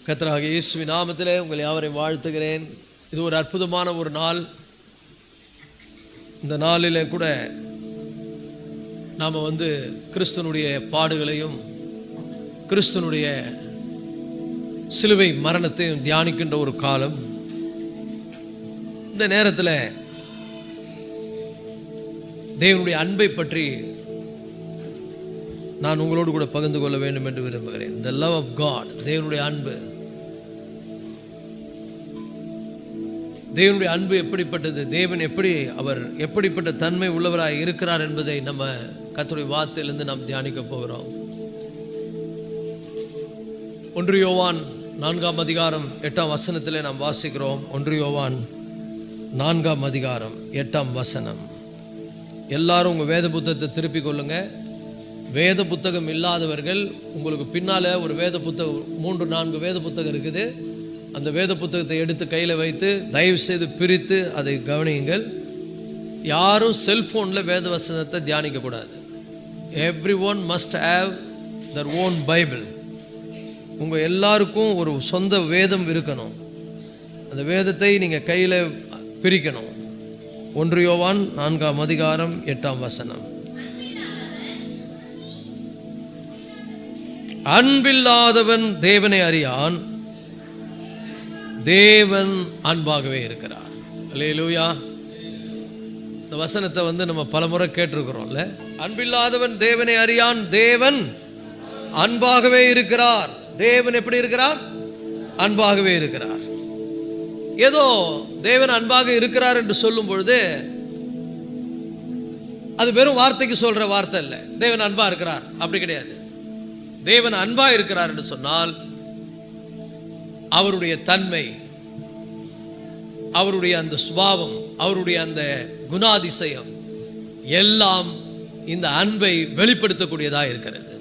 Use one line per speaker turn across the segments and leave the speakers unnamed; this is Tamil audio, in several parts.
கர்த்தராகிய இயேசுவின் நாமத்திலே உங்களை யாவரையும் வாழ்த்துகிறேன். இது ஒரு அற்புதமான ஒரு நாள். இந்த நாளிலே கூட நாம் கிறிஸ்துனுடைய பாடுகளையும் கிறிஸ்துனுடைய சிலுவை மரணத்தையும் தியானிக்கின்ற ஒரு காலம். இந்த நேரத்தில் தேவனுடைய அன்பை பற்றி நான் உங்களோடு கூட பகிர்ந்து கொள்ள வேண்டும் என்று விரும்புகிறேன். The love of God, தேவனுடைய அன்பு. தேவனுடைய அன்பு எப்படிப்பட்டது, தேவன் அவர் எப்படிப்பட்ட தன்மை உள்ளவராய் இருக்கிறார் என்பதை நம்ம கர்த்தருடைய வார்த்தையிலிருந்து நாம் தியானிக்க போகிறோம். 1 யோவான் 4ஆம் அதிகாரம் 8ஆம் வசனத்திலே நாம் வாசிக்கிறோம். 1 யோவான் 4ஆம் அதிகாரம் 8ஆம் வசனம். எல்லாரும் உங்கள் வேத புத்தகத்தை திருப்பிக் கொள்ளுங்க. வேத புத்தகம் இல்லாதவர்கள், உங்களுக்கு பின்னால் ஒரு வேத புத்தகம் 3-4 வேத புத்தகம் இருக்குது. அந்த வேத புத்தகத்தை எடுத்து கையில் வைத்து தயவு செய்து பிரித்து அதை கவனியுங்கள். யாரும் செல்ஃபோனில் வேத வசனத்தை தியானிக்கக்கூடாது. Everyone must have their own Bible. உங்கள் எல்லாருக்கும் ஒரு சொந்த வேதம் இருக்கணும். அந்த வேதத்தை நீங்கள் கையில் பிரிக்கணும். 1 யோவான் 4ஆம் அதிகாரம் 8ஆம் வசனம். அன்பில்லாதவன் தேவனை அறியான், தேவன் அன்பாகவே இருக்கிறார். அல்லேலூயா. இந்த வசனத்தை நம்ம பலமுறை கேட்டிருக்கிறோம்ல. அன்பில்லாதவன் தேவனை அறியான், தேவன் அன்பாகவே இருக்கிறார். தேவன் எப்படி இருக்கிறார்? அன்பாகவே இருக்கிறார். ஏதோ தேவன் அன்பாக இருக்கிறார் என்று சொல்லும் பொழுது அது வெறும் வார்த்தைக்கு சொல்ற வார்த்தை இல்லை. தேவன் அன்பா இருக்கிறார் அப்படி கிடையாது. தேவன் அன்பா இருக்கிறார் என்று சொன்னால் அவருடைய தன்மை, அவருடைய அந்த சுபாவம், அவருடைய அந்த குணாதிசயம் எல்லாம் இந்த அன்பை வெளிப்படுத்தக்கூடியதா இருக்கிறது.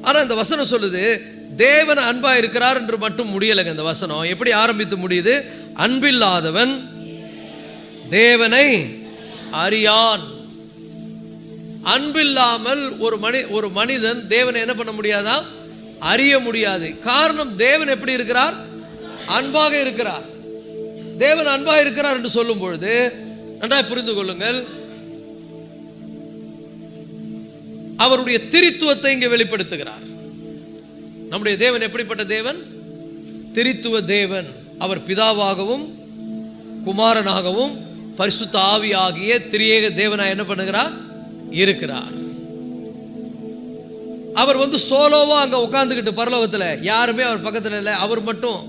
ஆனா இந்த வசனம் சொல்லுது தேவன் அன்பா இருக்கிறார் என்று மட்டும் முடியலைங்க. இந்த வசனம் எப்படி ஆரம்பித்து முடியுது? அன்பில்லாதவன் தேவனை அறியான். அன்பில்லாமல் ஒரு மனிதன் தேவனை என்ன பண்ண முடியாதா? அறிய முடியாது. காரணம், தேவன் எப்படி இருக்கிறார்? அன்பாக இருக்கிறார். தேவன் அன்பாக இருக்கிறார் என்று சொல்லும் பொழுது நன்றாய் புரிந்து கொள்ளுங்கள், அவருடைய திரித்துவத்தை இங்கே வெளிப்படுத்துகிறார். நம்முடைய தேவன் எப்படிப்பட்ட தேவன்? திரித்துவ தேவன். அவர் பிதாவாகவும் குமாரனாகவும் பரிசுத்த ஆவியாகிய திரியேக தேவனாய் என்ன பண்ணுகிறார்? இருக்கிறார். அவர் சோலோவா அங்க உட்கார்ந்துகிட்டு பரலோகத்துல யாருமே அவர் பக்கத்துல இல்லை. அவர் மட்டும்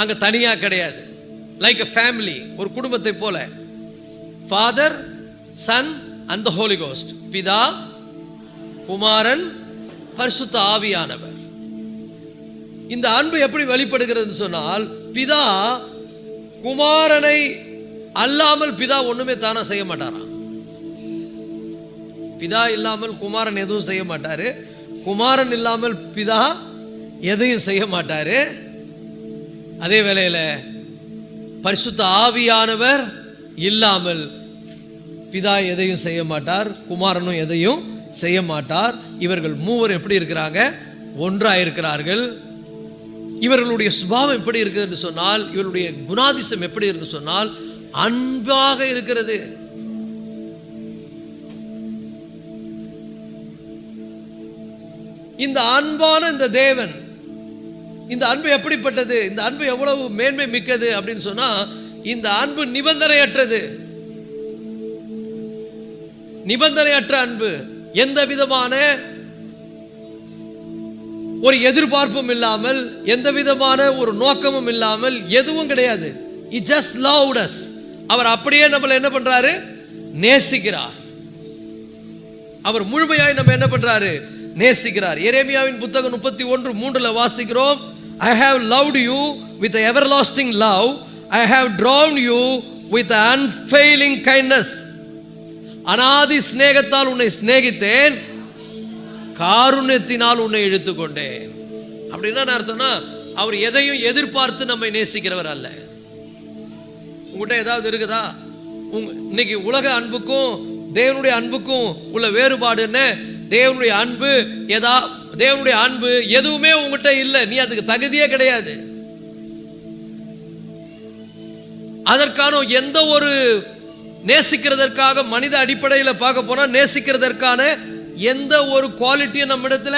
அங்க தனியா கிடையாது. லைக் a ஃபேமிலி, ஒரு குடும்பத்தை போல. Father, son and the holy ghost. பிதா, குமாரன், பரிசுத்த ஆவியானவர். இந்த அன்பு எப்படி வெளிப்படுகிறது சொன்னால், பிதா குமாரனை அல்லாமல் பிதா ஒண்ணுமே தானா செய்ய மாட்டாராம். பிதா இல்லாமல் குமாரன் எதுவும் செய்ய மாட்டாரு. குமாரன் இல்லாமல் பிதா எதையும் செய்ய மாட்டாரு. அதே வேளையில பரிசுத்த ஆவியானவர் இல்லாமல் பிதா எதையும் செய்ய மாட்டார், குமாரனும் எதையும் செய்ய மாட்டார். இவர்கள் மூவர் எப்படி இருக்கிறாங்க? ஒன்றாக இருக்கிறார்கள். இவர்களுடைய சுபாவம் எப்படி இருக்குது என்று சொன்னால், இவருடைய குணாதிசயம் எப்படி இருக்கு சொன்னால் அன்பாக இருக்கிறது. இந்த அன்பான இந்த தேவன், இந்த அன்பு எப்படிப்பட்டது? இந்த அன்பு எவ்வளவு மேன்மை மிக்கது அப்படின்னு சொன்னா, இந்த அன்பு நிபந்தனையற்றது. நிபந்தனையற்ற அன்பு. எந்த விதமான ஒரு எதிர்பார்ப்பும் இல்லாமல், எந்த விதமான ஒரு நோக்கமும் இல்லாமல், எதுவும் கிடையாது. He just loved us. அவர் அப்படியே நம்மளை என்ன பண்றாரு? நேசிக்கிறார். அவர் முழுமையாய் நம்ம என்ன பண்றாரு? நேசிக்கிறார். எரேமியாவின் புத்தகம் 31:3 வாசிக்கிறோம். I have loved you with an everlasting love. I have drawn you with an unfailing kindness. அநாதி சிநேகத்தால் உன்னை சிநேகித்தேன், காருண்யத்தினால் உன்னை இழுத்துக்கொண்டேன். அப்படின்னா அர்த்தம்னா, அவர் எதையும் எதிர்பார்த்து நம்மை நேசிக்கிறவர் அல்ல. உங்கள்கிட்ட ஏதாவது இருக்குதா? இன்னைக்கு உலக அன்புக்கும் தேவனுடைய அன்புக்கும் உள்ள வேறுபாடு என்ன? தேவனுடைய அன்பு தேவனுடைய அன்பு எதுவுமே உங்ககிட்ட இல்லை, நீ அதுக்கு தகுதியே கிடையாது. அதற்கான எந்த ஒரு நேசிக்கிறதற்காக மனித அடிப்படையில் பார்க்க போனா நேசிக்கிறதற்கான எந்த ஒரு குவாலிட்டியும் நம்ம இடத்துல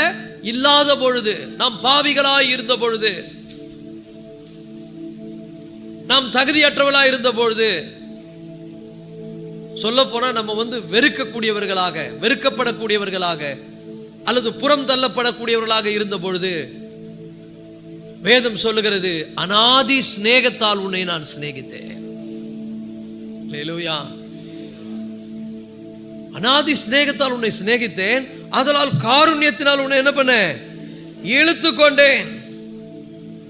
இல்லாத பொழுது, நாம் பாவிகளாய் இருந்த பொழுது, நாம் தகுதியற்றவளாய் இருந்த பொழுது, சொல்ல போனா நம்ம வெறுக்கக்கூடியவர்களாக, வெறுக்கப்படக்கூடியவர்களாக அல்லது புறம் தள்ளப்படக்கூடியவர்களாக இருந்த பொழுது வேதம் சொல்லுகிறது, அநாதி சிநேகத்தால் உன்னை நான் சிநேகித்தேன். அல்லேலூயா. அநாதி சிநேகத்தால் உன்னை சிநேகித்தேன், அதனால் காருண்யத்தினால் உன்னை என்ன பண்ண, இழுத்து கொண்டேன்.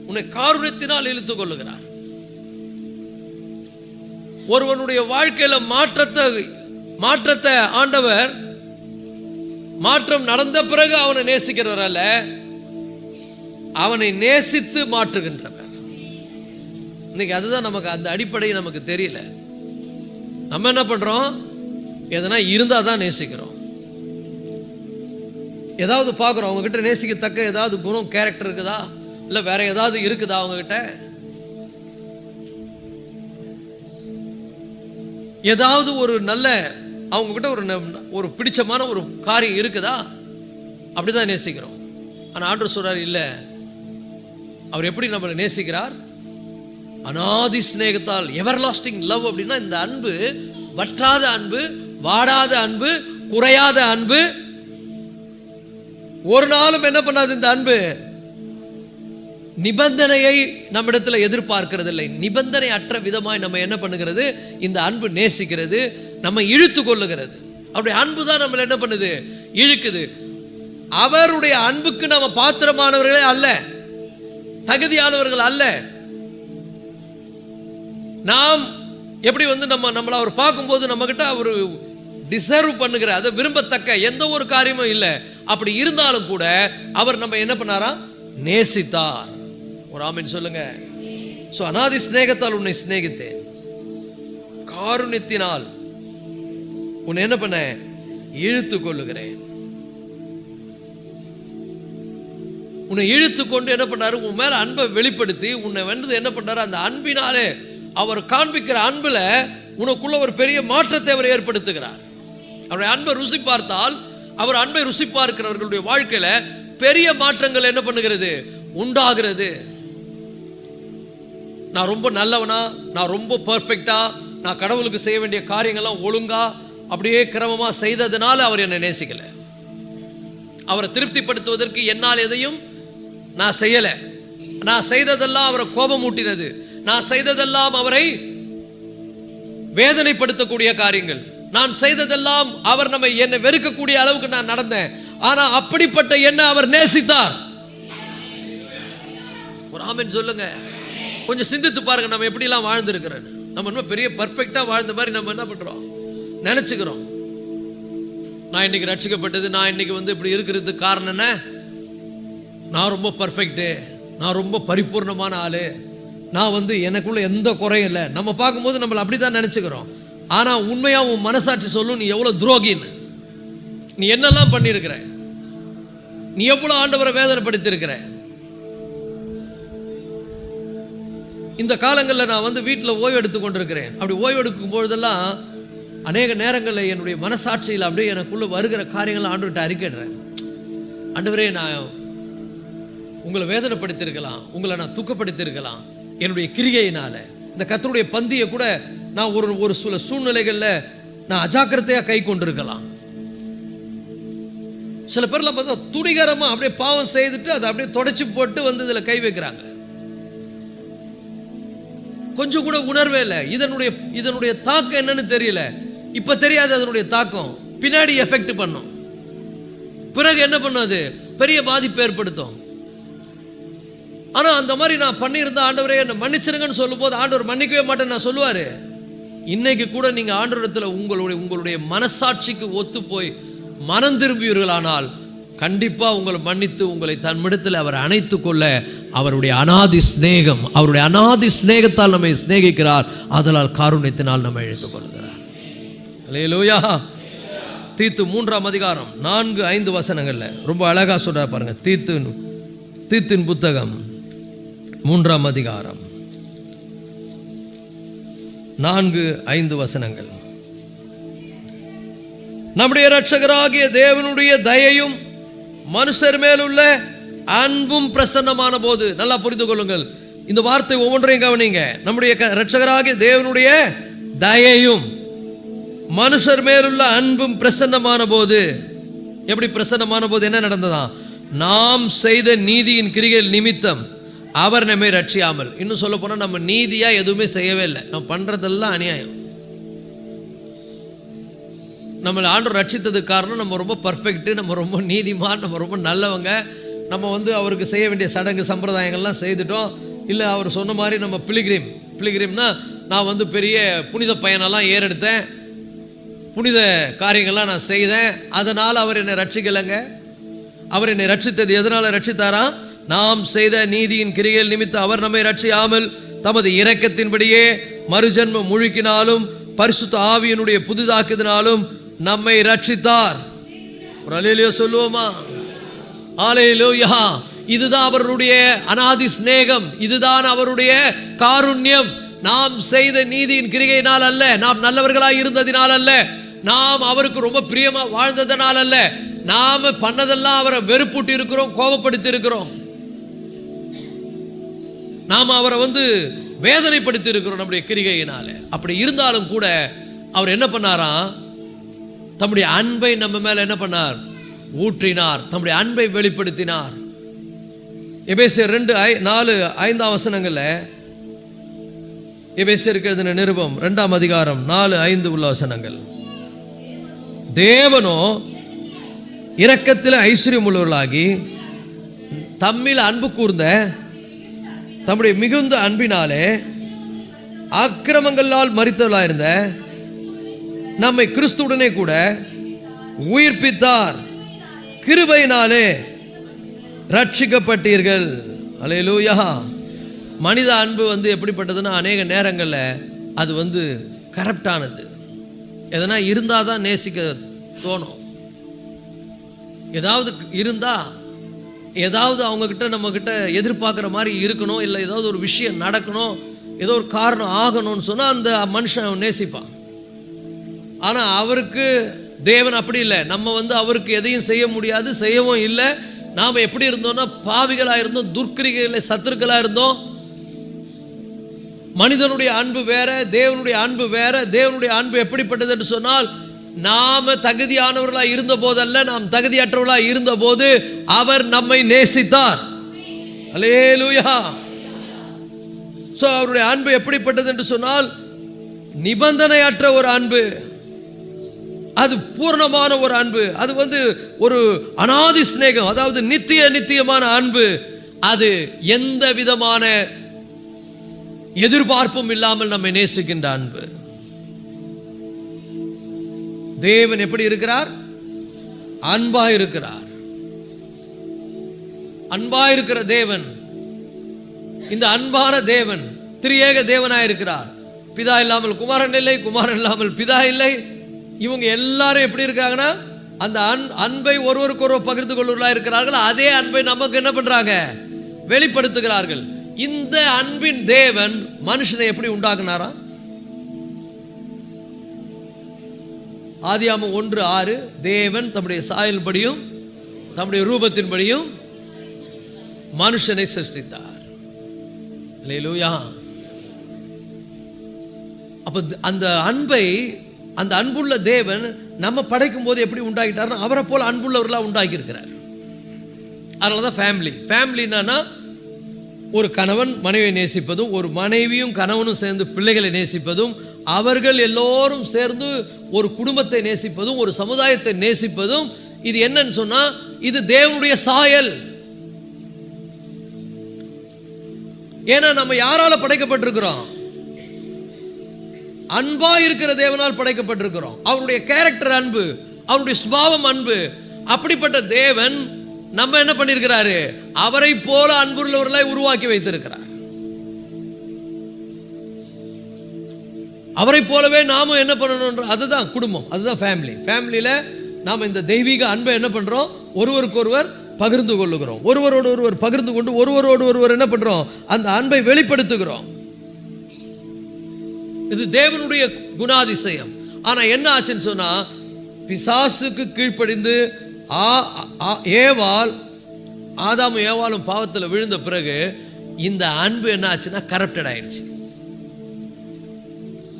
உன்னை காருண்யத்தினால் இழுத்து கொள்ளுகிறார். ஒருவனுடைய வாழ்க்கையில மாற்றத்தை ஆண்டவர், மாற்றம் நடந்த பிறகு அவனை நேசிக்கிறவர் அல்ல, அவனை நேசித்து மாற்றுகின்றவர். இன்னைக்கு அதுதான் நமக்கு அந்த அடிப்படை நமக்கு தெரியல. நம்ம என்ன பண்றோம், எதனா இருந்தா தான் நேசிக்கிறோம். ஏதாவது பார்க்குறோம், அவங்க கிட்ட நேசிக்கத்தக்க ஏதாவது குணம், கேரக்டர் இருக்குதா, இல்லை வேற ஏதாவது இருக்குதா அவங்க கிட்ட, ஏதாவது ஒரு நல்ல அவங்க கிட்ட ஒரு பிடிச்சமான ஒரு காரியம் இருக்குதா, அப்படிதான் நேசிக்கிறோம். ஆனால் ஆண்டவர் சொல்றார், இல்லை, அவர் எப்படி நம்மளை நேசிக்கிறார், அநாதி சிநேகத்தால், எவர்லாஸ்டிங் லவ். அப்படின்னா இந்த அன்பு வற்றாத அன்பு, வாடாத அன்பு, குறையாத அன்பு, ஒரு நாளும் என்ன பண்ணாது. இந்த அன்பு நிபந்தனையை நம்மிடத்தில் எதிர்பார்க்கிறது இல்லை. நிபந்தனை அற்ற விதமாய் நம்ம என்ன பண்ணுகிறது, இந்த அன்பு நேசிக்கிறது, நம்ம இழுத்து கொள்ளுகிறது. அவருடைய அன்பு தான் நம்மளை என்ன பண்ணுது, இழுக்குது. அவருடைய அன்புக்கு நம்ம பாத்திரமானவர்களே அல்ல, தகுதியானவர்கள் அல்ல. நாம் எப்படி நம்மளை அவர் பார்க்கும்போது நம்ம கிட்ட அவர் டிசர்வ் பண்ணுகிற, அதை விரும்பத்தக்க எந்த ஒரு காரியமும் இல்லை. அப்படி இருந்தாலும் கூட அவர் நம்ம என்ன பண்ணாரா, நேசித்தார். ஒரு ஆமென் சொல்லுங்க. சோ அநாதி சிநேகத்தால் உன்னை சிநேகித்தேன், காருண்யத்தினால் உன்னை என்ன பண்ண, இழுத்து கொள்ளுகிறேன். உன்னை இழுத்து கொண்டு என்ன பண்ணாரு, உன் மேல அன்பை வெளிப்படுத்தி உன்னை என்ன பண்றாரு, அந்த அன்பினாலே, அவர் காண்பிக்கிற அன்புல உனக்குள்ள ஒரு பெரிய மாற்றத்தை அவர் ஏற்படுத்துகிறார். அவருடைய அன்பை ருசி பார்த்தால், அவர் அன்பை ருசி பார்க்கிறவர்களுடைய வாழ்க்கையில பெரிய மாற்றங்கள் என்ன பண்ணுகிறது, உண்டாகிறது. நான் ரொம்ப நல்லவனா, நான் ரொம்ப பெர்ஃபெக்டா, நான் கடவுளுக்கு செய்ய வேண்டிய காரியங்கள்லாம் ஒழுங்கா அப்படியே கிரமமா செய்ததுனால அவர் என்னை நேசிக்கல. அவரை திருப்திப்படுத்துவதற்கு என்னால் எதையும் நான் செய்யல. நான் செய்ததெல்லாம் அவரை கோபம் ஊட்டினது, நான் செய்ததெல்லாம் அவரை வேதனைப்படுத்தக்கூடிய காரியங்கள், நான் செய்ததெல்லாம் அவர் என்னை வெறுக்கக்கூடிய அளவுக்கு நான் நடந்தேன். ஆனா அப்படிப்பட்ட என்ன அவர் நேசித்தார். ஒரு ஆமென் சொல்லுங்க. கொஞ்சம் சிந்தித்து பாருங்க, நம்ம எப்படி எல்லாம் வாழ்ந்திருக்கிறோம். நம்ம இன்னும் பெரிய பர்ஃபெக்டா வாழ்ந்த மாதிரி நம்ம என்ன பண்றோம், நினைச்சுக்கிறோம். நான் இன்னைக்கு ரட்சிக்கப்பட்டது, நான் இன்னைக்கு இப்படி இருக்கிறதுக்கு காரணம் என்ன, நான் ரொம்ப பர்ஃபெக்ட்டு, நான் ரொம்ப பரிபூர்ணமான ஆளு, நான் எனக்குள்ள எந்த குறையும் இல்லை. நம்ம பார்க்கும்போது நம்மளை அப்படிதான் நினைச்சுக்கிறோம். ஆனா உண்மையா உன் மனசாட்சி சொல்லும், நீ எவ்வளவு துரோகின்னு, நீ என்னெல்லாம் பண்ணியிருக்கிற, நீ எவ்வளவு ஆண்டவரை வேதனைப்படுத்தியிருக்கிற. இந்த காலங்களில் நான் வீட்டில் ஓய்வு எடுத்து கொண்டிருக்கிறேன். அப்படி ஓய்வு எடுக்கும் பொழுதெல்லாம் அநேக நேரங்களில் என்னுடைய மனசாட்சியில் அப்படியே எனக்குள்ள வருகிற காரியங்கள் ஆண்டவர்கிட்ட அறிக்கைடுறேன். ஆண்டவரே, நான் உங்களை வேதனைப்படுத்தியிருக்கலாம், உங்களை நான் துக்கப்படுத்தியிருக்கலாம் என்னுடைய கிரிகையினால. இந்த கர்த்தருடைய பந்தியை கூட நான் ஒரு சில சூழ்நிலைகளில் நான் அஜாக்கிரதையாக கை கொண்டிருக்கலாம். சில பேர்லாம் பார்த்தா துணிகரமாக அப்படியே பாவம் செய்துட்டு அதை அப்படியே தொடச்சி போட்டு இதில் கை வைக்கிறாங்க. கொஞ்சம் கூட உணர்வே இல்லை. இதனுடைய தாக்கம் என்னன்னு தெரியல. இப்ப தெரியாது அதனுடைய தாக்கம், பின்னாடி எஃபெக்ட் பண்ணும், பிறகு என்ன பண்ணாது, பெரிய பாதிப்பு ஏற்படுத்தும். ஆனா அந்த மாதிரி நான் பண்ணியிருந்த ஆண்டவரே என்ன மன்னிச்சிருங்கன்னு சொல்லும் போது ஆண்டவர் மன்னிக்கவே மாட்டேன்னு நான் சொல்லுவாரு. இன்னைக்கு கூட நீங்க ஆண்டவரிடத்துல உங்களுடைய மனசாட்சிக்கு ஒத்து போய் மனம் திரும்புவீர்களானால் கண்டிப்பா உங்களை மன்னித்து உங்களை தன்னிடத்தில் அவர் அணைத்து கொள்ள அவருடைய அநாதி சிநேகம், அவருடைய அநாதி சிநேகத்தால் நம்மை சிநேகிக்கிறார். அதனால் காருண்யத்தினால் நம்மை இழுத்துக் கொள்கிறார். அல்லேலூயா. தீத்து 3ஆம் அதிகாரம் 4-5 வசனங்கள்ல ரொம்ப அழகா சொல்ற பாருங்க. தீத்தின் புத்தகம் 3ஆம் அதிகாரம் 4-5 வசனங்கள். நம்முடைய இரட்சகராகிய தேவனுடைய தயையும் மனுஷர் மேலுள்ள அன்பும் பிரசன்னமான போது, நல்லா புரிந்து கொள்ளுங்கள், இந்த வார்த்தை ஒவ்வொன்றையும் கவனிங்க. நம்முடைய இரட்சகராகிய தேவனுடைய தயையும் மனுஷர் மேலுள்ள அன்பும் பிரசன்னமான போது. எப்படி பிரசன்னமான போது? என்ன நடந்ததா? நாம் செய்த நீதியின் கிரிகள் நிமித்தம் அவர் நம்மை ரட்சியாமல். இன்னும் சொல்ல போனா நம்ம நீதியா எதுவுமே செய்யவே இல்லை, நம்ம பண்றதெல்லாம் அநியாயம். நம்மளை ஆண்டவர் ரட்சித்ததுக்கு காரணம் நம்ம ரொம்ப பர்ஃபெக்ட், நம்ம ரொம்ப நீதிமான், நம்ம ரொம்ப நல்லவங்க, நம்ம அவருக்கு செய்ய வேண்டிய சடங்கு சம்பிரதாயங்கள்லாம் செய்துட்டோம். இல்லை அவர் சொன்ன மாதிரி நம்ம பிலிகிரிம்னா நான் பெரிய புனித பயனெல்லாம் ஏறெடுத்தேன், புனித காரியங்கள்லாம் நான் செய்தேன், அதனால் அவர் என்னை ரட்சிக்கலைங்க. அவர் என்னை ரட்சித்தது எதனால் ரட்சித்தாரா? நாம் செய்த நீதியின் கிரிகள் நிமித்தம் அவர் நம்மை ரட்சியாமல் தமது இரக்கத்தின்படியே மறுஜன்மம் முழுக்கினாலும் பரிசுத்த ஆவியினுடைய புதிதாக்குதினாலும் நம்மை ரட்சித்தார். ஒரு அல்லேலூயா சொல்லுவோமா? அல்லேலூயா. இதுதான் அவருடைய அநாதி சிநேகம், இதுதான் அவருடைய காருண்யம். நாம் செய்த நீதியின் கிரிகையினால் அல்ல, நாம் நல்லவர்களாய் இருந்ததினால் அல்ல, நாம் அவருக்கு ரொம்ப பிரியமா வாழ்ந்ததனால் அல்ல, நாம பண்ணதெல்லாம் அவரை வெறுப்புட்டி இருக்கிறோம், கோபப்படுத்தி இருக்கிறோம், நாம் அவரை வேதனைப்படுத்தி இருக்கிறோம் நம்முடைய கிரிகையினால. அப்படி இருந்தாலும் கூட அவர் என்ன பண்ணாராம்? தம்முடைய அன்பை நம்ம மேல என்ன பண்ணார்? ஊற்றினார், தம்முடைய அன்பை வெளிப்படுத்தினார். எபேசியர் 2:4-5 வசனங்கள்ல எபேசியருக்கு எழுதின நிருபம் 2ஆம் அதிகாரம் 4-5 உள்ள வசனங்கள். தேவனோ இரக்கத்தில் ஐஸ்வர்யம் உள்ளவர்களாகி தம்மில் அன்பு கூர்ந்த தம்முடைய மிகுந்த அன்பினாலே அக்கிரமங்களால் மரித்தவர்களாயிருந்த நம்மை கிறிஸ்துவுடனே கூட உயிர்ப்பித்தார், கிருபையினாலே ரட்சிக்கப்பட்டீர்கள். அல்லேலூயா. மனித அன்பு எப்படிப்பட்டதுன்னா, அநேக நேரங்களில் அது கரப்டானது. எதனா இருந்தால் தான் நேசிக்க தோணும். ஏதாவது இருந்தால், ஏதாவது அவங்கக்கிட்ட நம்மக்கிட்ட எதிர்பார்க்குற மாதிரி இருக்கணும், இல்லை ஏதாவது ஒரு விஷயம் நடக்கணும், ஏதோ ஒரு காரணம் ஆகணும்னு சொன்னால் அந்த மனுஷன் நேசிப்பான். ஆனால் அவருக்கு தேவன் அப்படி இல்லை. நம்ம அவருக்கு எதையும் செய்ய முடியாது, செய்யவும் இல்லை. நாம் எப்படி இருந்தோம்னா பாவிகளாக இருந்தோம், துர்க்கிரிகளை சத்துருக்களாக இருந்தோம். மனிதனுடைய அன்பு வேற, தேவனுடைய அன்பு வேற. தேவனுடைய அன்பு எப்படிப்பட்டது என்று சொன்னால், நாம தகுதியானவர்களாக இருந்த போதல்ல, நாம் தகுதியற்றவர்களாக இருந்த போது அவர் நம்மை நேசித்தார். அல்லேலூயா. சோ அவருடைய அன்பு எப்படிப்பட்டது என்று சொன்னால், நிபந்தனையற்ற ஒரு அன்பு, அது பூர்ணமான ஒரு அன்பு, அது ஒரு அநாதி சிநேகம், அதாவது நித்தியமான அன்பு. அது எந்த விதமான எதிர்பார்ப்பும் இல்லாமல் நம்மை நேசிக்கின்ற அன்பு. தேவன் எப்படி இருக்கிறார்? அன்பாய் இருக்கிறார். அன்பாய் இருக்கிற தேவன், இந்த அன்பான தேவன் திரியேக தேவனாய் இருக்கிறார். பிதா இல்லாமல் குமாரன் இல்லை, குமாரன் இல்லாமல் பிதா இல்லை. இவங்க எல்லாரும் எப்படி இருக்காங்கன்னா, அந்த அன்பை ஒருவருக்கு ஒருவர் பகிர்ந்து கொள்வர்களாக இருக்கிறார்கள். அதே அன்பை நமக்கு என்ன பண்றாங்க? வெளிப்படுத்துகிறார்கள். இந்த அன்பின் தேவன் மனுஷனை எப்படி உண்டாக்குனாரா? ஆதியாகமம் 1:6, தேவன் தம்முடைய சாயல்படியும் தம்முடைய ரூபத்தின்படியும் மனுஷனை சிருஷ்டித்தார். அல்லேலூயா. அப்ப அந்த அன்பை, அந்த அன்புள்ள தேவன் நம்ம படைக்கும் போது எப்படி உண்டாக்கிட்டார்னா, அவரை போல அன்புள்ளவர்களாக உண்டாக்கி இருக்கிறார். அதனாலதான் ஃபேமிலினா ஒரு கணவன் மனைவியை நேசிப்பதும், ஒரு மனைவியும் கணவனும் சேர்ந்து பிள்ளைகளை நேசிப்பதும், அவர்கள் எல்லோரும் சேர்ந்து ஒரு குடும்பத்தை நேசிப்பதும், ஒரு சமுதாயத்தை நேசிப்பதும், இது என்னன்னு சொன்னா, இது தேவனுடைய சாயல். ஏன்னா நம்ம யாரால படைக்கப்பட்டிருக்கிறோம்? அன்பா இருக்கிற தேவனால் படைக்கப்பட்டிருக்கிறோம். அவருடைய கேரக்டர் அன்பு, அவருடைய சுபாவம் அன்பு. அப்படிப்பட்ட தேவன் நம்ம என்ன பண்ணிருக்கிறாரு? அவரை போல அன்புள்ளவர்களை உருவாக்கி வைத்திருக்கிறார். அவரை போலவே நாமும் என்ன பண்ணணும்? அதுதான் குடும்பம், அதுதான் ஃபேமிலி. ஃபேமிலியில நாம் இந்த தெய்வீக அன்பை என்ன பண்றோம்? ஒருவருக்கொருவர் பகிர்ந்து கொள்ளுகிறோம். ஒருவரோடு ஒருவர் பகிர்ந்து கொண்டு ஒருவரோடு ஒருவர் என்ன பண்றோம்? அந்த அன்பை வெளிப்படுத்துகிறோம். இது தேவனுடைய குணாதிசயம். ஆனா என்ன ஆச்சுன்னு சொன்னா, பிசாசுக்கு கீழ்ப்படிந்து ஆதாமும் ஏவாளும் பாவத்தில் விழுந்த பிறகு இந்த அன்பு என்ன ஆச்சுன்னா கரப்டட் ஆயிடுச்சு.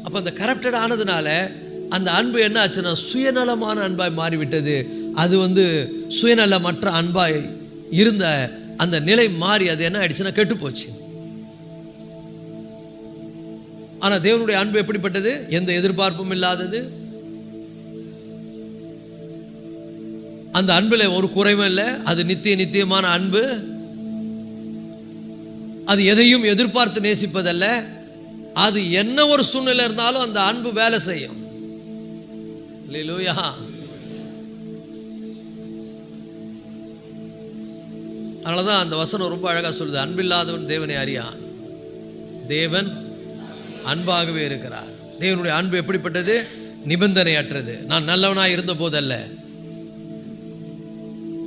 அப்ப அந்த கரப்டட் ஆனதுனால அந்த அன்பு என்ன ஆச்சுன்னா சுயநலமான அன்பாய் மாறிவிட்டது. அது சுயநலமற்ற அன்பாய் இருந்த அந்த நிலை மாறி அது என்ன ஆயிடுச்சுன்னா கெட்டு போச்சு. ஆனா தேவனுடைய அன்பு எப்படிப்பட்டது? எந்த எதிர்பார்ப்பும் இல்லாதது. அந்த அன்புல ஒரு குறைவும் இல்லை. அது நித்தியமான அன்பு. அது எதையும் எதிர்பார்த்து நேசிப்பதல்ல. அது என்ன ஒரு சூழ்நிலை இருந்தாலும் அந்த அன்பு வேலை செய்யும். அல்லேலூயா. அதனாலதான் அந்த வசனம் ரொம்ப அழகா சொல்லுது, அன்பில்லாதவன் தேவனை அறியான், தேவன் அன்பாகவே இருக்கிறார். தேவனுடைய அன்பு எப்படிப்பட்டது? நிபந்தனையற்றது. நான் நல்லவனாய் இருந்த போதல்ல,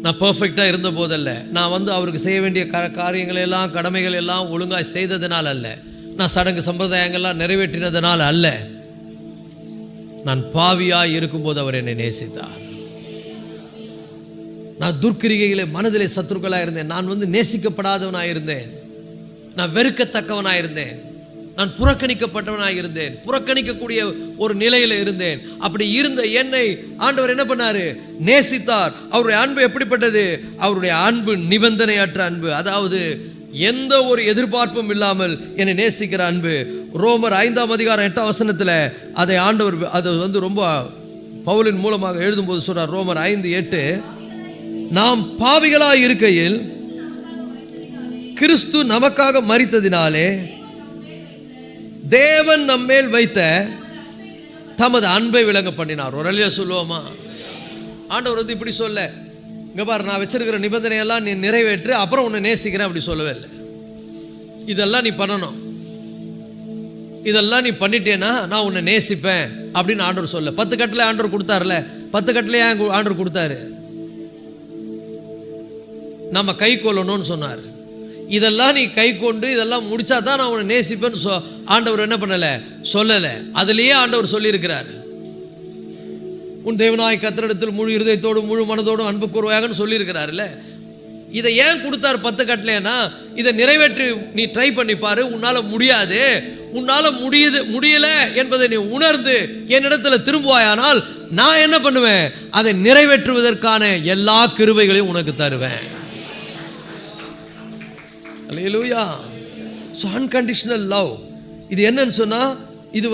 நான் பர்ஃபெக்டா இருந்த போதல்ல, நான் அவருக்கு செய்ய வேண்டிய காரியங்கள் எல்லாம் கடமைகள் எல்லாம் ஒழுங்காய் செய்ததுனால அல்ல, நான் சடங்கு சம்பிரதாயங்கள்லாம் நிறைவேற்றினதுனால அல்ல, நான் பாவியாய் இருக்கும்போது அவர் என்னை நேசித்தார். நான் துர்க்கிரிகைகளை மனதிலே சத்துருக்களாக இருந்தேன். நான் நேசிக்கப்படாதவனாக இருந்தேன். நான் வெறுக்கத்தக்கவனாக இருந்தேன். நான் புறக்கணிக்கப்பட்டவனாக இருந்தேன். புறக்கணிக்கக்கூடிய ஒரு நிலையில இருந்தேன். அப்படி இருந்த என்னை ஆண்டவர் என்ன பண்ணாரு? நேசித்தார். அவருடைய அன்பு எப்படிப்பட்டது? அவருடைய அன்பு நிபந்தனையற்ற அன்பு. அதாவது எந்த ஒரு எதிர்பார்ப்பும் இல்லாமல் என்னை நேசிக்கிற அன்பு. ரோமர் 5ஆம் அதிகாரம் 8ஆம் வசனத்தில் அதை ஆண்டவர் அது ரொம்ப பவுலின் மூலமாக எழுதும்போது சொல்றார். ரோமர் 5:8, நாம் பாவிகளாய் இருக்கையில் கிறிஸ்து நமக்காக மரித்ததினாலே தேவன் நம்மேல் வைத்த தமது அன்பை விளங்க பண்ணினார். ஒரு அழியா சொல்லுவோமா? ஆண்டவர் இப்படி சொல்ல, இங்க பாரு, நான் வச்சிருக்கிற நிபந்தனையெல்லாம் நீ நிறைவேற்று, அப்புறம் உன்னை நேசிக்கிறேன் அப்படி சொல்லவே இல்லை. இதெல்லாம் நீ பண்ணணும், இதெல்லாம் நீ பண்ணிட்டேன்னா நான் உன்னை நேசிப்பேன் அப்படின்னு ஆண்டவர் சொல்ல. 10 கட்டளை ஆண்டவர் கொடுத்தாருல, 10 கட்டளை ஆண்டவர் கொடுத்தாரு, நம்ம கை கொள்ளணும்னு சொன்னார். இதெல்லாம் நீ கை கொண்டு இதெல்லாம் முடிச்சா தான் நான் உன்னை நேசிப்பேன்னு ஆண்டவர் என்ன பண்ணல? சொல்லலை. அதுலேயே ஆண்டவர் சொல்லியிருக்கிறார், உன் தேவனாய் கர்த்தரிடத்தில் முழு இருதயத்தோடும் முழு மனதோடும் அன்பு கூறுவாயாகன்னு சொல்லியிருக்கிறாருல்ல. இதை ஏன் கொடுத்தார் 10 கட்டளைன்னா, இதை நிறைவேற்றி நீ ட்ரை பண்ணி பாரு, உன்னால முடியாது, உன்னால முடியல என்பதை நீ உணர்ந்து என்னிடத்துல திரும்புவாயானால் நான் என்ன பண்ணுவேன்? அதை நிறைவேற்றுவதற்கான எல்லா கிருபைகளையும் உனக்கு தருவேன். அல்லேலூயா. ஸோ அன்கண்டிஷனல் லவ் இது என்னன்னு சொன்னா, இது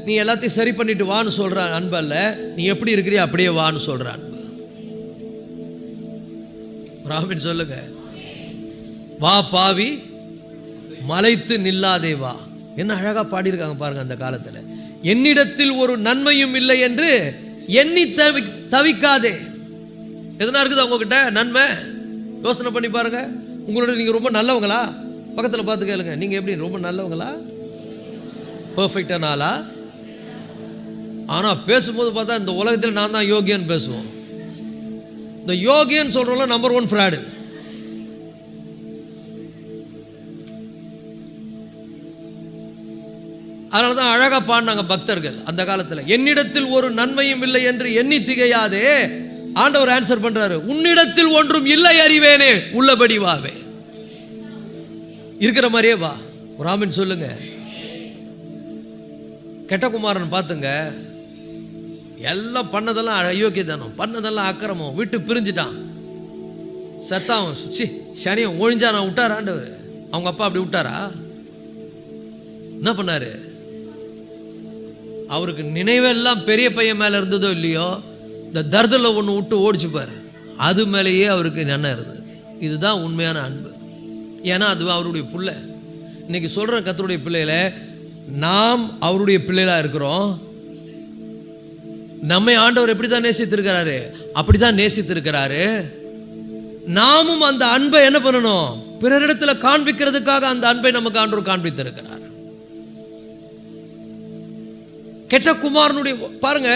நீ எல்லாத்தையும் சரி பண்ணிட்டு வான்னு சொல்ற அன்பு அல்ல, நீ எப்படி இருக்கிறியோ அப்படியே வான்னு சொல்ற அன்பு. ராபின் சொல்லுங்க, வா பாவி மலைத்து நில்லாதே வா. என்ன அழகா பாடியிருக்காங்க பாருங்க அந்த காலத்துல. என்னிடத்தில் ஒரு நன்மையும் இல்லை என்று எண்ணி தவிக்காதே. எதனா இருக்குது உங்ககிட்ட நன்மை? யோசனை பண்ணி பாருங்க. உங்களோட நீங்க ரொம்ப நல்லவங்களா? பக்கத்துல பார்த்து கேளுங்க, நீங்க எப்படி ரொம்ப நல்லவங்களா, பெர்ஃபெக்டான ஆளா? ஆனா பேசும்போது பார்த்தா இந்த உலகத்தில் நான் தான் யோகியன் பேசுவோம். இந்த யோகியன் சொல்றோம்ல நம்பர் 1 ஃப்ராடு. அதனாலதான் அழகா பாடினாங்க பக்தர்கள் அந்த காலத்துல, என்னிடத்தில் ஒரு நன்மையும் இல்லை என்று எண்ணி திகையாதே. ஆண்டவர் ஆன்சர் பண்றாரு, உன்னிடத்தில் ஒன்றும் இல்லை அறிவேனே, உள்ளபடி வாவே. இருக்கிற மாதிரியே வா. ராமன் சொல்லுங்க, கெட்டகுமாரன் பார்த்துங்க, எல்லாம் பண்ணதெல்லாம் அயோக்கியதானம், பண்ணதெல்லாம் அக்கிரமம், விட்டு பிரிஞ்சுட்டான், சத்தான், சனியம் ஒழிஞ்சா நான் விட்டாரா ஆண்டவர்? அவங்க அப்பா அப்படி விட்டாரா? என்ன பண்ணாரு? அவருக்கு நினைவெல்லாம் பெரிய பையன் மேல இருந்ததோ இல்லையோ, இந்த தர்தல ஒன்று விட்டு ஓடிச்சு பாரு, அது மேலேயே அவருக்கு என்ன இருந்தது. இதுதான் உண்மையான அன்பு. ஏன்னா அது அவருடைய பிள்ளை. இன்னைக்கு சொல்ற கர்த்தருடைய பிள்ளையில நாம் அவருடைய பிள்ளைகளா இருக்கிறோம். நம்மை ஆண்டவர் எப்படிதான் நேசித்திருக்கிறாரு, அப்படிதான் நேசித்திருக்கிறாரு. நாமும் அந்த அன்பை என்ன பண்ணணும்? பிறரிடத்துல காண்பிக்கிறதுக்காக அந்த அன்பை நமக்கு ஆண்டவர் காண்பித்திருக்கிறார். கெட்ட குமாரனுடைய பாருங்க,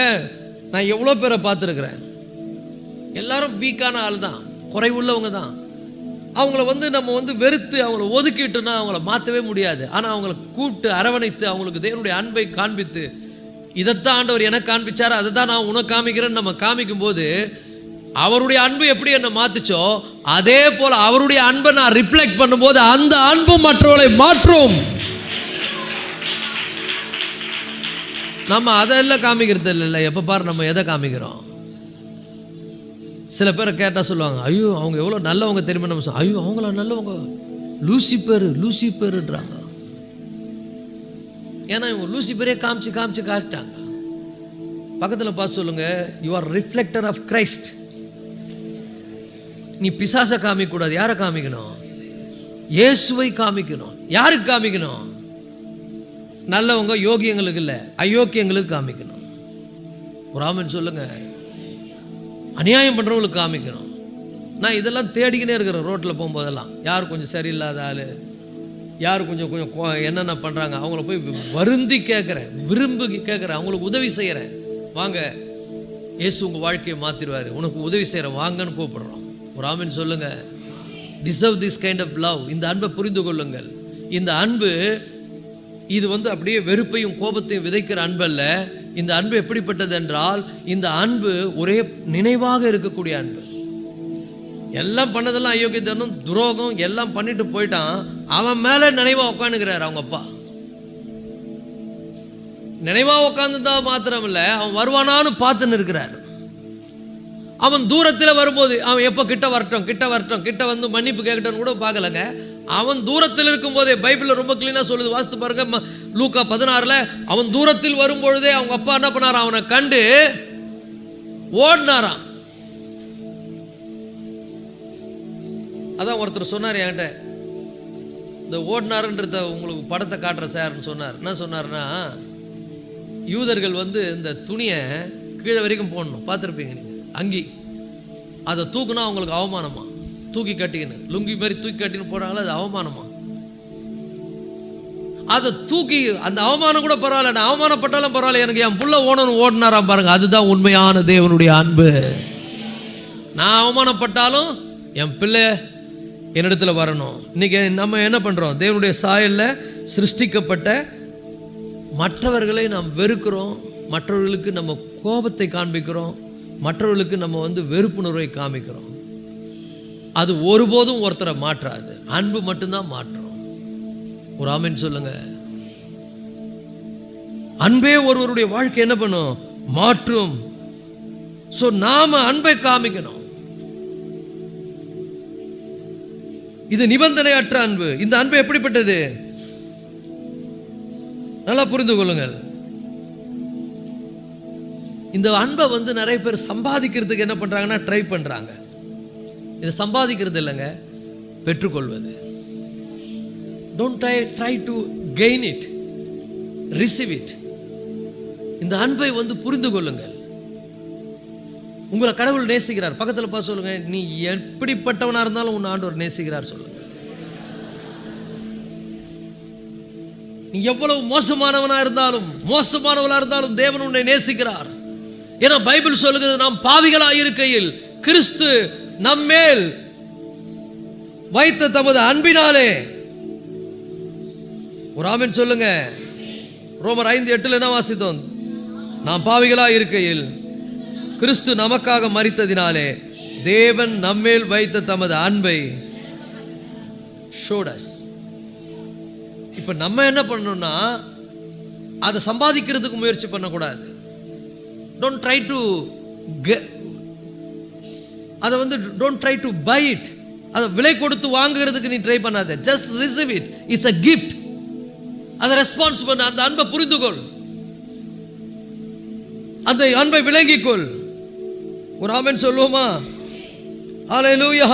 நான் எவ்வளோ பேரை பார்த்துருக்கிறேன். எல்லாரும் வீக்கான ஆள் தான், குறைவுள்ளவங்க தான். அவங்கள வந்து நம்ம வந்து வெறுத்து அவங்கள ஒதுக்கிட்டோன்னா அவங்கள மாற்றவே முடியாது. ஆனால் அவங்கள கூப்பிட்டு அரவணைத்து அவங்களுக்கு தேவனுடைய அன்பை காண்பித்து, இதைத்தான் ஆண்டவர் எனக்கு காண்பிச்சார், அதை தான் நான் உனக்கு காமிக்கிறேன்னு நம்ம காமிக்கும் போது, அவருடைய அன்பு எப்படி என்னை மாத்துச்சோ அதே போல அவருடைய அன்பை நான் ரிஃப்ளெக்ட் பண்ணும்போது அந்த அன்பு மற்றவர்களை மாற்றும். நம்ம அதெல்லாம் காமிக்கிறது இல்லை. எப்போ பாரு நம்ம எதை காமிக்கிறோம்? சில பேரை கேட்டால் சொல்லுவாங்க, ஐயோ அவங்க எவ்வளோ நல்லவங்க தெரியுமா? நம்ம ஐயோ அவங்கள நல்லவங்க, லூசிபேருன்றாங்க. ஏன்னா இவங்க லூசிபேரே காமிச்சு காட்டிட்டாங்க. பக்கத்தில் பார்த்து சொல்லுங்க, you are reflector of Christ. நீ பிசாசை காமிக்க கூடாது. யாரை காமிக்கணும்? இயேசுவை காமிக்கணும். யாருக்கு காமிக்கணும்? நல்லவங்க யோகியங்களுக்கு இல்லை, அயோக்கியங்களுக்கு காமிக்கணும். ஒரு ஆமென் சொல்லுங்க. அநியாயம் பண்றவங்களுக்கு காமிக்கணும். நான் இதெல்லாம் தேடிக்கினே இருக்கிறேன் ரோட்டில் போகும்போதெல்லாம். யார் கொஞ்சம் சரியில்லாத ஆள், யார் கொஞ்சம் என்னென்ன பண்ணுறாங்க, அவங்கள போய் வருந்தி கேட்குறேன், விரும்பி கேட்குறேன், அவங்களுக்கு உதவி செய்கிறேன். வாங்க, இயேசு உங்கள் வாழ்க்கையை மாற்றிடுவார், உனக்கு உதவி செய்கிறேன் வாங்கன்னு கூப்பிடுறோம். ஒரு ஆமென் சொல்லுங்க. Deserve this kind of love. இந்த அன்பை புரிந்து கொள்ளுங்கள். இந்த அன்பு இது வந்து அப்படியே வெறுப்பையும் கோபத்தையும் விதைக்கிற அன்பு அல்ல. இந்த அன்பு எப்படிப்பட்டது என்றால், இந்த அன்பு ஒரே நினைவாக இருக்கக்கூடிய அன்பு. எல்லாம் பண்ணதெல்லாம் அயோக்கியத்தனம் துரோகம் எல்லாம் பண்ணிட்டு போயிட்டான், அவன் மேல நினைவா உட்காந்துக்கிறார் அவங்க அப்பா. நினைவா உட்காந்துதா மாத்திரம் இல்லை, அவன் வருவானான்னு பார்த்துன்னு இருக்கிறார். அவன் தூரத்தில் வரும்போது அவன் எப்போ கிட்ட வரட்டும் கிட்ட வந்து மன்னிப்பு கேட்கட்டும் கூட பார்க்கலங்க. அவன் தூரத்தில் இருக்கும் போதே, பைபிளில் ரொம்ப கிளீனாக சொல்லுது, வாசித்து பாருங்க லூக்கா 16 அவன் தூரத்தில் வரும்பொழுதே அவங்க அப்பா என்ன பண்ணாராம், அவனை கண்டு ஓடினாராம். அதான் ஒருத்தர் சொன்னார் என்கிட்ட, இந்த ஓடினாருன்றத உங்களுக்கு படத்தை காட்டுற சார்னு சொன்னார். என்ன சொன்னார்னா, யூதர்கள் வந்து இந்த துணியை கீழே வரைக்கும் போடணும், பார்த்துருப்பீங்க நீங்கள், அங்கி அதை தூக்குனா அவங்களுக்கு அவமானமா, தூக்கி கட்டிக்கின்னு லுங்கி மாதிரி தூக்கி கட்டின்னு போறாங்களா, அது அவமானமா. அதை தூக்கி அந்த அவமானம் கூட பரவாயில்ல, நான் அவமானப்பட்டாலும் பரவாயில்ல, எனக்கு என் புள்ள ஓடினாராம் பாருங்க. அதுதான் உண்மையான தேவனுடைய அன்பு. நான் அவமானப்பட்டாலும் என் பிள்ளை என்னிடத்துல வரணும். இன்னைக்கு நம்ம என்ன பண்றோம்? தேவனுடைய சாயல்ல சிருஷ்டிக்கப்பட்ட மற்றவர்களை நாம் வெறுக்கிறோம், மற்றவர்களுக்கு நம்ம கோபத்தை காண்பிக்கிறோம், மற்றவர்களுக்கு நம்ம வந்து வெறுப்புணர்வை காமிக்கிறோம். அது ஒருபோதும் ஒருத்தரை மாற்றாது, அன்பு மட்டும்தான் மாற்றும். ஒரு ஆமென் சொல்லுங்க. அன்பே ஒருவருடைய வாழ்க்கை என்ன பண்ணும்? மாற்றும். சோ நாம அன்பை காமிக்கணும். இது நிபந்தனையற்ற அன்பு. இந்த அன்பு எப்படிப்பட்டது? நல்லா புரிந்து கொள்ளுங்கள். இந்த அன்பை வந்து நிறைய பேர் சம்பாதிக்கிறதுக்கு என்ன பண்றாங்கன்னா ட்ரை பண்றாங்க. இதை சம்பாதிக்கிறது இல்லைங்க, பெற்றுக்கொள்வது. Don't try to gain it, receive it. இந்த அன்பை வந்து புரிந்து கொள்ளுங்கள். உங்களை கடவுள் நேசிக்கிறார். பக்கத்தில் பார்த்து சொல்லுங்க, நீ எப்படிப்பட்டவனா இருந்தாலும் உன் ஆண்டவர் நேசிக்கிறார் சொல்லுங்க. நீ எவ்வளவு மோசமானவனா இருந்தாலும் தேவன் உன்னை நேசிக்கிறார். ஏன்னா பைபிள் சொல்லுகிறது, நாம் பாவிகளாய் இருக்கையில் கிறிஸ்து நம்மேல் வைத்த தமது அன்பினாலே. ஒரு ஆமென் சொல்லுங்க. ரோமர் 5:8 என்ன வாசித்தோம்? நாம் பாவிகளாய் இருக்கையில் கிறிஸ்து நமக்காக மரித்ததினாலே தேவன் நம்மேல் வைத்த தமது அன்பை showed us. இப்ப நம்ம என்ன பண்ணணும்னா, அதை சம்பாதிக்கிறதுக்கு முயற்சி பண்ணக்கூடாது. டோன்ட் ட்ரை டு அதை வந்து don't try to buy it. அதை விலை கொடுத்து வாங்குறதுக்கு நீ ட்ரை பண்ணாத. Just receive it. It's a gift. அதை ரெஸ்பான்ஸ் பண்ண, அந்த அன்பை புரிந்துகொள், அந்த அன்பை விளங்கிக்கொள். ஒரு ஆமென் சொல்லுவோமா? ஹல்லேலூயா.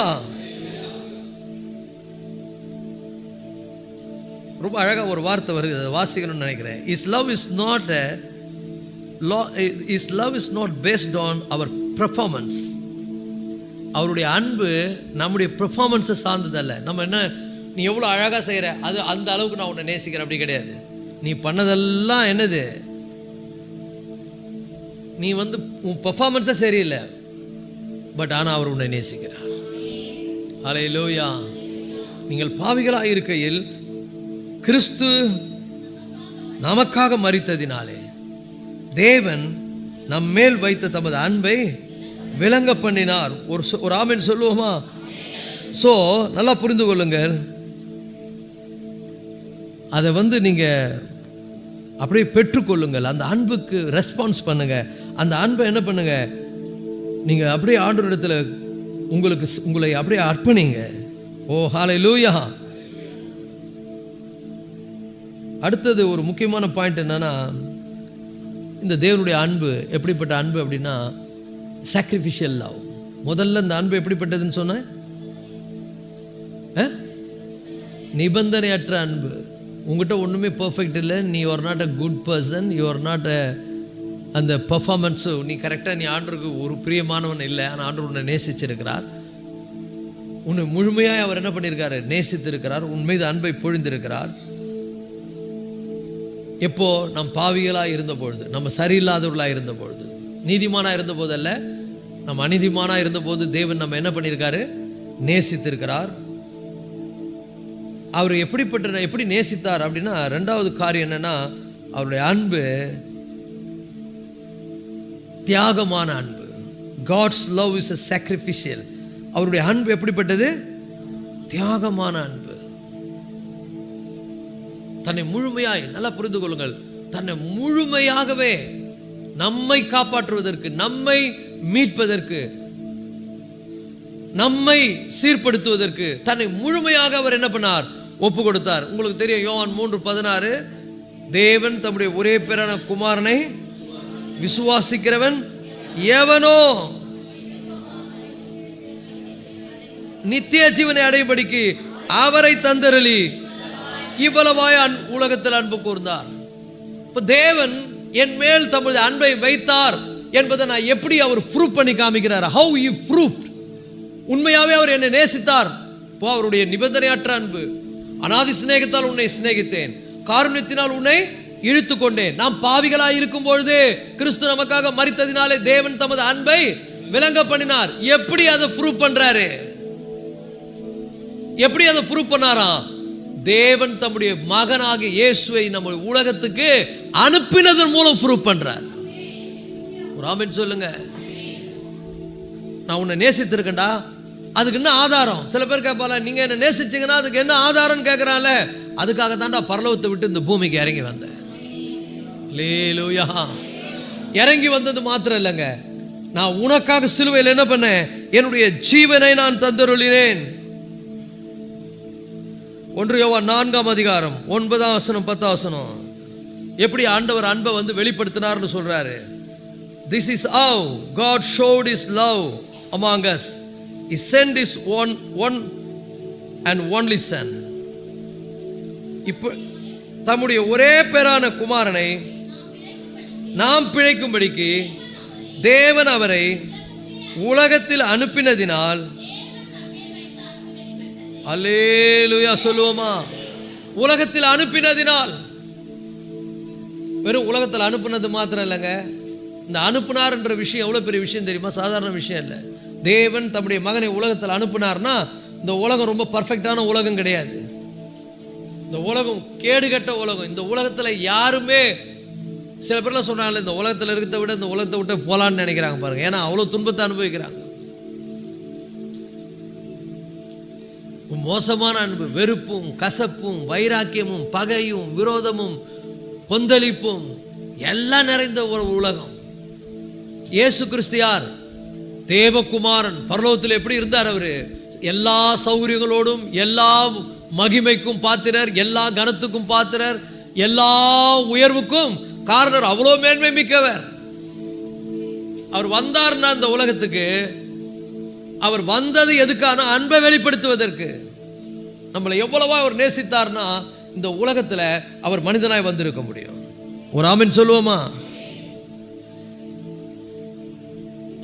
ரொம்ப அழகா ஒரு வார்த்தை வருது, அதை வாசிக்கணும்னு நினைக்கிறேன். His love is not based on our performance. அவருடைய அன்பு நம்முடைய பெர்ஃபார்மன்ஸை சார்ந்ததல்ல. நம்ம என்ன, நீ எவ்வளோ அழகாக செய்கிற, அது அந்த அளவுக்கு நான் உன்னை நேசிக்கிறேன் அப்படி கிடையாது. நீ பண்ணதெல்லாம் என்னது, நீ வந்து உன் பெர்ஃபார்மன்ஸே சரியில்லை, பட் ஆனால் அவர் உன்னை நேசிக்கிறார். அல்லேலூயா. நீங்கள் பாவிகளாக இருக்கையில் கிறிஸ்து நமக்காக மரித்ததினாலே தேவன் நம்மேல் வைத்த தமது அன்பை விளங்க பண்ணினார். ஒரு ஆமென் சொல்லுவோமா? ஸோ நல்லா புரிந்து கொள்ளுங்கள். அதை நீங்கள் அப்படியே பெற்றுக்கொள்ளுங்கள். அந்த அன்புக்கு ரெஸ்பான்ஸ் பண்ணுங்க. அந்த அன்பை என்ன பண்ணுங்க, நீங்கள் அப்படியே ஆண்டவரிடத்துல உங்களை அப்படியே அர்ப்பணிங்க. ஓ ஹல்லேலூயா. அடுத்தது ஒரு முக்கியமான பாயிண்ட் என்னன்னா, இந்த தேவனுடைய அன்பு எப்படிப்பட்ட அன்பு அப்படின்னா சாக்ரிஃபிஷியல் லவ். முதல்ல இந்த அன்பு எப்படிப்பட்டதுன்னு சொன்ன, நிபந்தனையற்ற அன்பு. உங்ககிட்ட ஒன்றுமே பர்ஃபெக்ட் இல்லை, நீ are not a good person, you are not அந்த பர்ஃபார்மன்ஸு நீ கரெக்டாக, நீ ஆண்டவருக்கு ஒரு பிரியமானவன் இல்லை. ஆனால் ஆண்டவர் உன்னை நேசிச்சிருக்கிறார். உன்னை முழுமையாக அவர் என்ன பண்ணியிருக்காரு, நேசித்திருக்கிறார். உன் மீது அன்பை பொழிந்திருக்கிறார். எப்போ நம் பாவிகளாக இருந்த பொழுது, நம்ம சரியில்லாதவர்களாக இருந்த பொழுது, நீதிமானாக இருந்த போதல்ல, நம்ம அநீதிமானாக இருந்த போது தேவன் நம்ம என்ன பண்ணியிருக்காரு, நேசித்திருக்கிறார். அவர் எப்படி நேசித்தார் அப்படின்னா, ரெண்டாவது காரியம் என்னன்னா, அவருடைய அன்பு தியாகமான அன்பு. God's love is a sacrificial. அவருடைய அன்பு எப்படிப்பட்டது, தியாகமான அன்பு. தன்னை முழுமையாய், நல்லா புரிந்து கொள்ளுங்கள், தன்னை முழுமையாகவே நம்மை காப்பாற்றுவதற்கு, நம்மை மீட்பதற்கு, நம்மை சீர்படுத்துவதற்கு தன்னை முழுமையாக அவர் என்ன பண்ணார், ஒப்பு கொடுத்தார். உங்களுக்கு தெரியும், யோவான் 3:16, தேவன் தம்முடைய ஒரே பேரான குமாரனை விசுவாசிக்கிறவன் எவனோ நித்திய ஜீவனை அடையும்படிக்கு அவரை தந்தருளி இவ்வளவாய் உலகத்தில் அன்பு கூர்ந்தார். இப்ப தேவன் என் மேல் தமது அன்பை வைத்தார் என்பதை நான் எப்படி அவர் ப்ரூவ் பண்ணி காமிக்கிறார். how he proved. உண்மையாவே அவர் என்னை நேசித்தார். இப்போ அவருடைய நிபந்தனையற்ற அன்பு. அநாதி சிநேகத்தால் உன்னை சிநேகித்தேன், காருண்யத்தினால் உன்னை இழுத்து கொண்டேன். நாம் பாவிகளாய் இருக்கும் பொழுது கிறிஸ்து நமக்காக மரித்ததினாலே தேவன் தமது அன்பை விளங்க பண்ணினார். எப்படி அதை ப்ரூவ் பண்றாரு, எப்படி அதை ப்ரூவ் பண்ணாராம், தேவன் தம்முடைய மகனாகிய இயேசுவை நம்ம உலகத்துக்கு அனுப்பினதன் மூலம் ப்ரூவ் பண்றார். ஒரு ஆமென் சொல்லுங்க. நான் உன்னை நேசித்திருக்கேன்டா, அதுக்கு என்ன ஆதாரம்? சில பேர் கேட்பால, நீங்க என்ன நேசிச்சீங்கன்னா அதுக்கு என்ன ஆதாரம் கேட்கறான்ல. அதுக்காக தான்டா பரலோகத்தை விட்டு இந்த பூமிக்கு இறங்கி வந்தேன். அல்லேலூயா. இறங்கி வந்தது மாத்திரம் இல்லைங்க, நான் உனக்காக சிலுவையில் என்ன பண்ணேன், என்னுடைய ஜீவனை நான் தந்தருளினேன். 1 யோவான் 4:9, எப்படி ஆண்டவர் அன்பை வெளிப்படுத்தினார்னு சொல்றாரு. This is how God showed his love among us. He sent his one and only son. இப்போ தம்முடைய ஒரே பேரான குமாரனை நாம் பிழைக்கும்படிக்கு தேவன் அவரை உலகத்தில் அனுப்பினதினால், அல்லேலூயா சொல்லுவோமா, உலகத்தில் அனுப்பினதினால். வெறும் உலகத்தில் அனுப்புனது மாத்திரம் இல்லைங்க, இந்த அனுப்புனார் என்ற விஷயம் எவ்வளவு பெரிய விஷயம் தெரியுமா? சாதாரண விஷயம் இல்லை. தேவன் தம்முடைய மகனை உலகத்தில் அனுப்புனார்னா, இந்த உலகம் ரொம்ப பர்ஃபெக்டான உலகம் கிடையாது. இந்த உலகம் கேடுகட்ட உலகம். இந்த உலகத்தில் யாருமே, சில பேர்லாம் சொன்னாங்க, இந்த உலகத்தில் இருக்கிறத விட இந்த உலகத்தை விட்டு போலான்னு நினைக்கிறாங்க பாருங்க. ஏன்னா அவ்வளோ துன்பத்தை அனுபவிக்கிறாங்க. மோசமான அன்பு, வெறுப்பும் கசப்பும் வைராக்கியமும் பகையும் விரோதமும் கொந்தளிப்பும் எல்லாம் நிறைந்த ஒரு உலகம். இயேசு கிறிஸ்து யார்? தேவகுமாரன். பரலோகத்தில் எப்படி இருந்தார் அவரு? எல்லா சௌகரியங்களோடும், எல்லா மகிமைக்கும் பாத்திரர், எல்லா கனத்துக்கும் பாத்திரர், எல்லா உயர்வுக்கும் காரணர், அவ்வளோ மேன்மை மிக்கவர். அவர் வந்தார்னா இந்த உலகத்துக்கு, அவர் வந்தது எதுக்கான? அன்பை வெளிப்படுத்துவதற்கு. நம்மளை எவ்வளவா அவர் நேசித்தார்னா, இந்த உலகத்துல அவர் மனிதனாய் வந்திருக்க முடியும். ஒரு ஆமென் சொல்லுவோமா?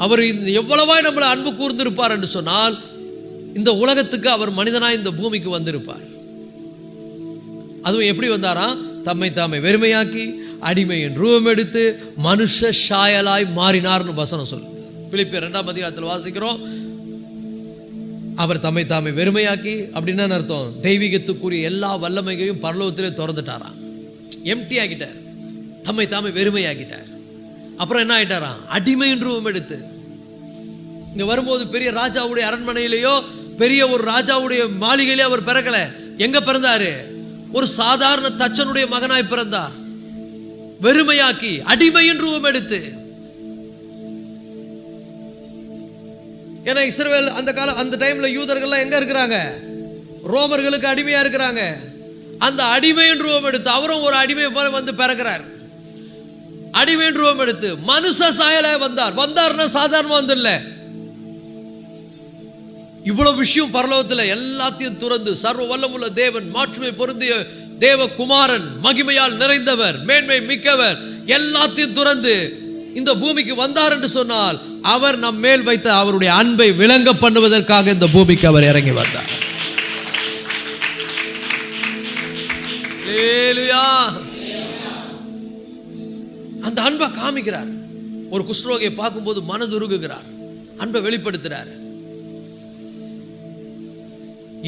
அவர் எவ்வளவா நம்மளை அன்பு கூர்ந்திருப்பார் என்று சொன்னால், இந்த உலகத்துக்கு அவர் மனிதனாய் இந்த பூமிக்கு வந்திருப்பார். அதுவும் எப்படி வந்தாரா? தம்மை தாமை வெறுமையாக்கி அடிமையின் ரூபம் எடுத்து மனுஷ சாயலாய் மாறினார்னு வசனம் சொல்லுது. பிலிப்பியர் 2ஆம் அதிகாரத்தில் வாசிக்கிறோம். அவர் தம்மை தாமே வெறுமையாக்கி, அப்படின்னா அர்த்தம் தெய்வீகத்துக்குரிய எல்லா வல்லமைகளையும் பரலோகத்திலே திறந்துட்டாராம். எம்டி ஆக்கிட்டார், தம்மை தாமே வெறுமையாக்கிட்டார். அப்புறம் என்ன ஆயிட்டாராம்? அடிமையின் ரூபம் எடுத்து. இங்க வரும்போது பெரிய ராஜாவுடைய அரண்மனையிலேயோ பெரிய ஒரு ராஜாவுடைய மாளிகையிலே அவர் பிறக்கல. எங்க பிறந்தாரு? ஒரு சாதாரண தச்சனுடைய மகனாய் பிறந்தார். வெறுமையாக்கி அடிமையின் ரூபம் எடுத்து. ஏன்னா இஸ்ரவேல் அந்த டைம்ல யூதர்கள்லாம் எங்க இருக்கிறாங்க? ரோமர்களுக்கு அடிமையா இருக்கிறாங்க. அந்த அடிமையின் ரூபம் எடுத்து அவரும் ஒரு அடிமை போல வந்து பிறக்கிறார். அடிமையின் ரூபம் எடுத்து மனுஷ சாயலாய் வந்தார்னா சாதாரண வந்து இல்ல. இவ்வளவு விஷயம் பரலோகத்தில் எல்லாத்தையும் துறந்து சர்வ வல்லமுள்ள தேவன், மாட்சிமை பொருந்திய தேவ குமாரன், மகிமையால் நிறைந்தவர், மேன்மை மிக்கவர், எல்லாத்தையும் துறந்து இந்த பூமிக்கு வந்தார் என்று சொன்னால் அவர் நம் மேல் வைத்த அவருடைய அன்பை விளங்க பண்ணுவதற்காக இந்த பூமிக்கு அவர் இறங்கி வந்தார். அல்லேலூயா. அந்த அன்பை காமிக்கிறார். ஒரு குஷ்டரோகியை பார்க்கும்போது மனதுருகுகிறார், அன்பை வெளிப்படுத்துறார்.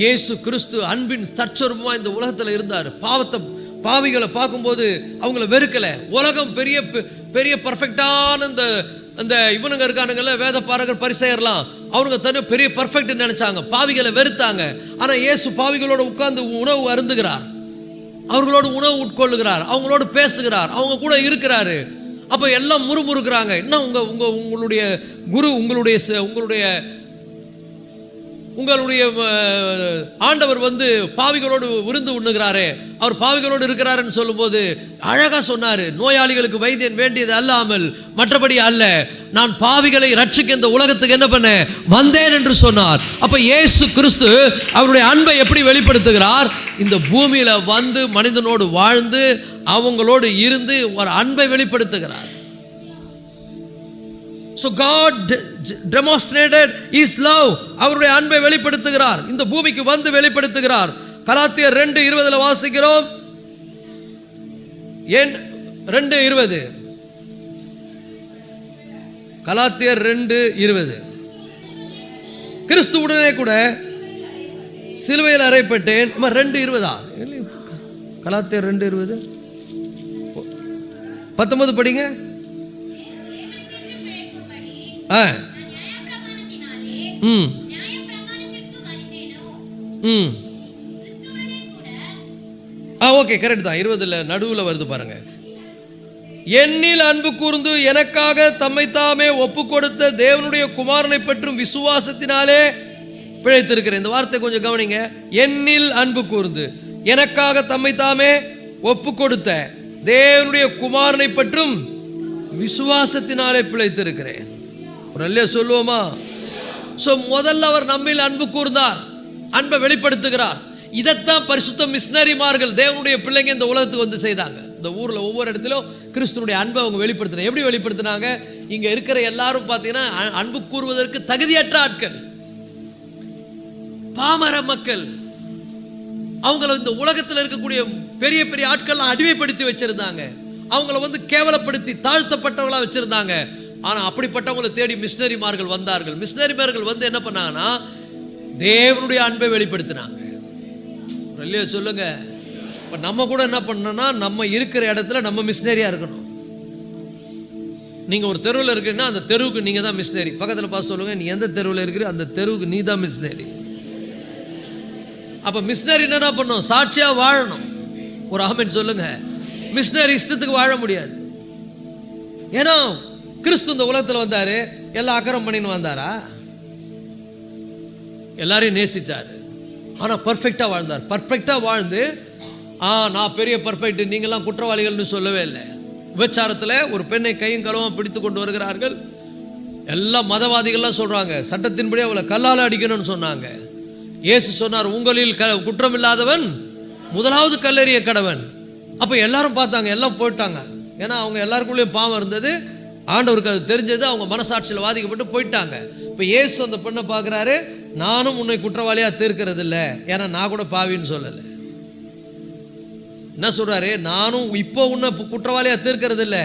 இயேசு கிறிஸ்து அன்பின் தற்சொரூபமா இந்த உலகத்துல இருந்தார். பாவிகளை பார்க்கும்போது அவங்கள வெறுக்கல. உலகம் பெரிய பெரிய பர்ஃபெக்டான அந்த இவனுங்க இருக்கானுங்கல்ல, வேத பாரகர் பரிசேயர்லாம், அவனுங்க தன்னை பெரிய பர்ஃபெக்ட் நினைச்சாங்க, பாவிகளை வெறுத்தாங்க. ஆனா இயேசு பாவிகளோட உட்கார்ந்து உணவு அருந்துகிறார், அவர்களோடு உணவு உட்கொள்ளுகிறார், அவங்களோடு பேசுகிறார், அவங்க கூட இருக்கிறாரு. அப்ப எல்லாம் முறுமுறுக்கிறாங்க. என்ன உங்களுடைய குரு, உங்களுடைய ஆண்டவர் வந்து பாவிகளோடு விருந்து உண்ணுகிறாரே, அவர் பாவிகளோடு இருக்கிறாருன்னு சொல்லும்போது அழகா சொன்னாரு, நோயாளிகளுக்கு வைத்தியன் வேண்டியது அல்லாமல் மற்றபடி அல்ல, நான் பாவிகளை ரட்சிக்க இந்த உலகத்துக்கு என்ன பண்ண வந்தேன் என்று சொன்னார். அப்ப இயேசு கிறிஸ்து அவருடைய அன்பை எப்படி வெளிப்படுத்துகிறார்? இந்த பூமியில வந்து மனிதனோடு வாழ்ந்து அவங்களோடு இருந்து ஒரு அன்பை வெளிப்படுத்துகிறார். So God demonstrated His love. அவருடைய அன்பை வெளிப்படுத்துகிறார், இந்த பூமிக்கு வந்து வெளிப்படுத்துகிறார். கலாத்தியர் 2:20 வாசிக்கிறோம். 2:20 கலாத்தியர் 2:20 கிறிஸ்துவுடனே கூட சிலுவையில் அறையப்பட்டேன். 2:20 கலாத்தியர் 2:20 19 படிங்க. ஓகே, கரெக்ட் தான். 20 நடுவுல வருது பாருங்க. என்னில் அன்பு கூர்ந்து எனக்காக தம்மை தாமே ஒப்பு கொடுத்த தேவனுடைய குமாரனை பற்றும் விசுவாசத்தினாலே பிழைத்திருக்கிறேன். இந்த வார்த்தை கொஞ்சம் கவனிங்க. என்னில் அன்பு கூர்ந்து எனக்காக தம்மை தாமே ஒப்பு கொடுத்த தேவனுடைய குமாரனை பற்றும் விசுவாசத்தினாலே பிழைத்திருக்கிறேன். சொல்லுவோமா? முதல்ல அவர் நம்மில் அன்பு கூர்ந்தார், அன்பை வெளிப்படுத்துகிறார். இதைத்தான் பரிசுத்த மிஷனரிமார்கள், தேவனுடைய பிள்ளைங்க இந்த உலகத்துக்கு வந்து செய்தாங்க. இந்த ஊர்ல ஒவ்வொரு இடத்திலும் கிறிஸ்துனுடைய அன்பை அவங்க வெளிப்படுத்தினாங்க. எப்படி வெளிப்படுத்தினாங்க? இங்க இருக்கிற எல்லாரும் பார்த்தீங்கன்னா அன்பு கூறுவதற்கு தகுதியற்ற ஆட்கள், பாமர மக்கள். அவங்கள இந்த உலகத்தில் இருக்கக்கூடிய பெரிய பெரிய ஆட்கள் அடிமைப்படுத்தி வச்சிருந்தாங்க. அவங்கள வந்து கேவலப்படுத்தி தாழ்த்தப்பட்டவங்களா வச்சிருந்தாங்க. ஆனா அப்படிப்பட்டவங்களை தேடி மிஷனரிமார்கள் வந்தார்கள். மிஷனரிமார்கள் வந்து என்ன பண்ணாங்கன்னா தேவனுடைய அன்பை வெளிப்படுத்தினாங்க. சொல்லுங்க. இப்ப நம்ம கூட என்ன பண்ணணும்னா, நம்ம இருக்கிற இடத்துல நம்ம மிஷனரியா இருக்கணும். நீங்க ஒரு தெருவில் இருக்கீங்கன்னா அந்த தெருவுக்கு நீங்க தான் மிஷனரி. பக்கத்துல பார்த்து சொல்லுங்க, நீ எந்த தெருவில் இருக்கிற அந்த தெருவுக்கு நீ தான் மிஷனரி. அப்ப மிஷனரி என்ன பண்ணணும்? சாட்சியா வாழணும். ஒரு ஆமென் சொல்லுங்க. மிஷனரி இஷ்டத்துக்கு வாழ முடியாது. ஏன்னா கிறிஸ்து இந்த உலகத்தில் வந்தாரு, எல்லாம் அக்கறம் பண்ணின்னு வந்தாரா? எல்லாரையும் நேசிச்சாரு, ஆனா பர்ஃபெக்டா வாழ்ந்தார். பர்ஃபெக்டா வாழ்ந்து நான் பெரிய பர்ஃபெக்ட், நீங்களாம் குற்றவாளிகள்னு சொல்லவே இல்லை. விபச்சாரத்தில் ஒரு பெண்ணை கையும் களவுமா பிடித்து கொண்டு வருகிறார்கள். எல்லா மதவாதிகள்லாம் சொல்றாங்க சட்டத்தின்படி அவளை கல்லால் அடிக்கணும்னு சொன்னாங்க. இயேசு சொன்னார், உங்களில் குற்றம் இல்லாதவன் முதலாவது கல்லெறிய கடவன். அப்ப எல்லாரும் பார்த்தாங்க, எல்லாம் போயிட்டாங்க. ஏன்னா அவங்க எல்லாருக்குள்ளேயும் பாவம் இருந்தது, ஆண்டவருக்கு அது தெரிஞ்சது. அவங்க மனசாட்சியில் வாதிக்கப்பட்டு போயிட்டாங்க. இப்போ இயேசு அந்த பெண்ணை பார்க்குறாரு, நானும் உன்னை குற்றவாளியாக தீர்க்கிறது இல்லை, ஏன்னா நான் கூட பாவின்னு சொல்லலை. என்ன சொல்றாரு? நானும் இப்போ உன்னை குற்றவாளியாக தீர்க்கிறது இல்லை,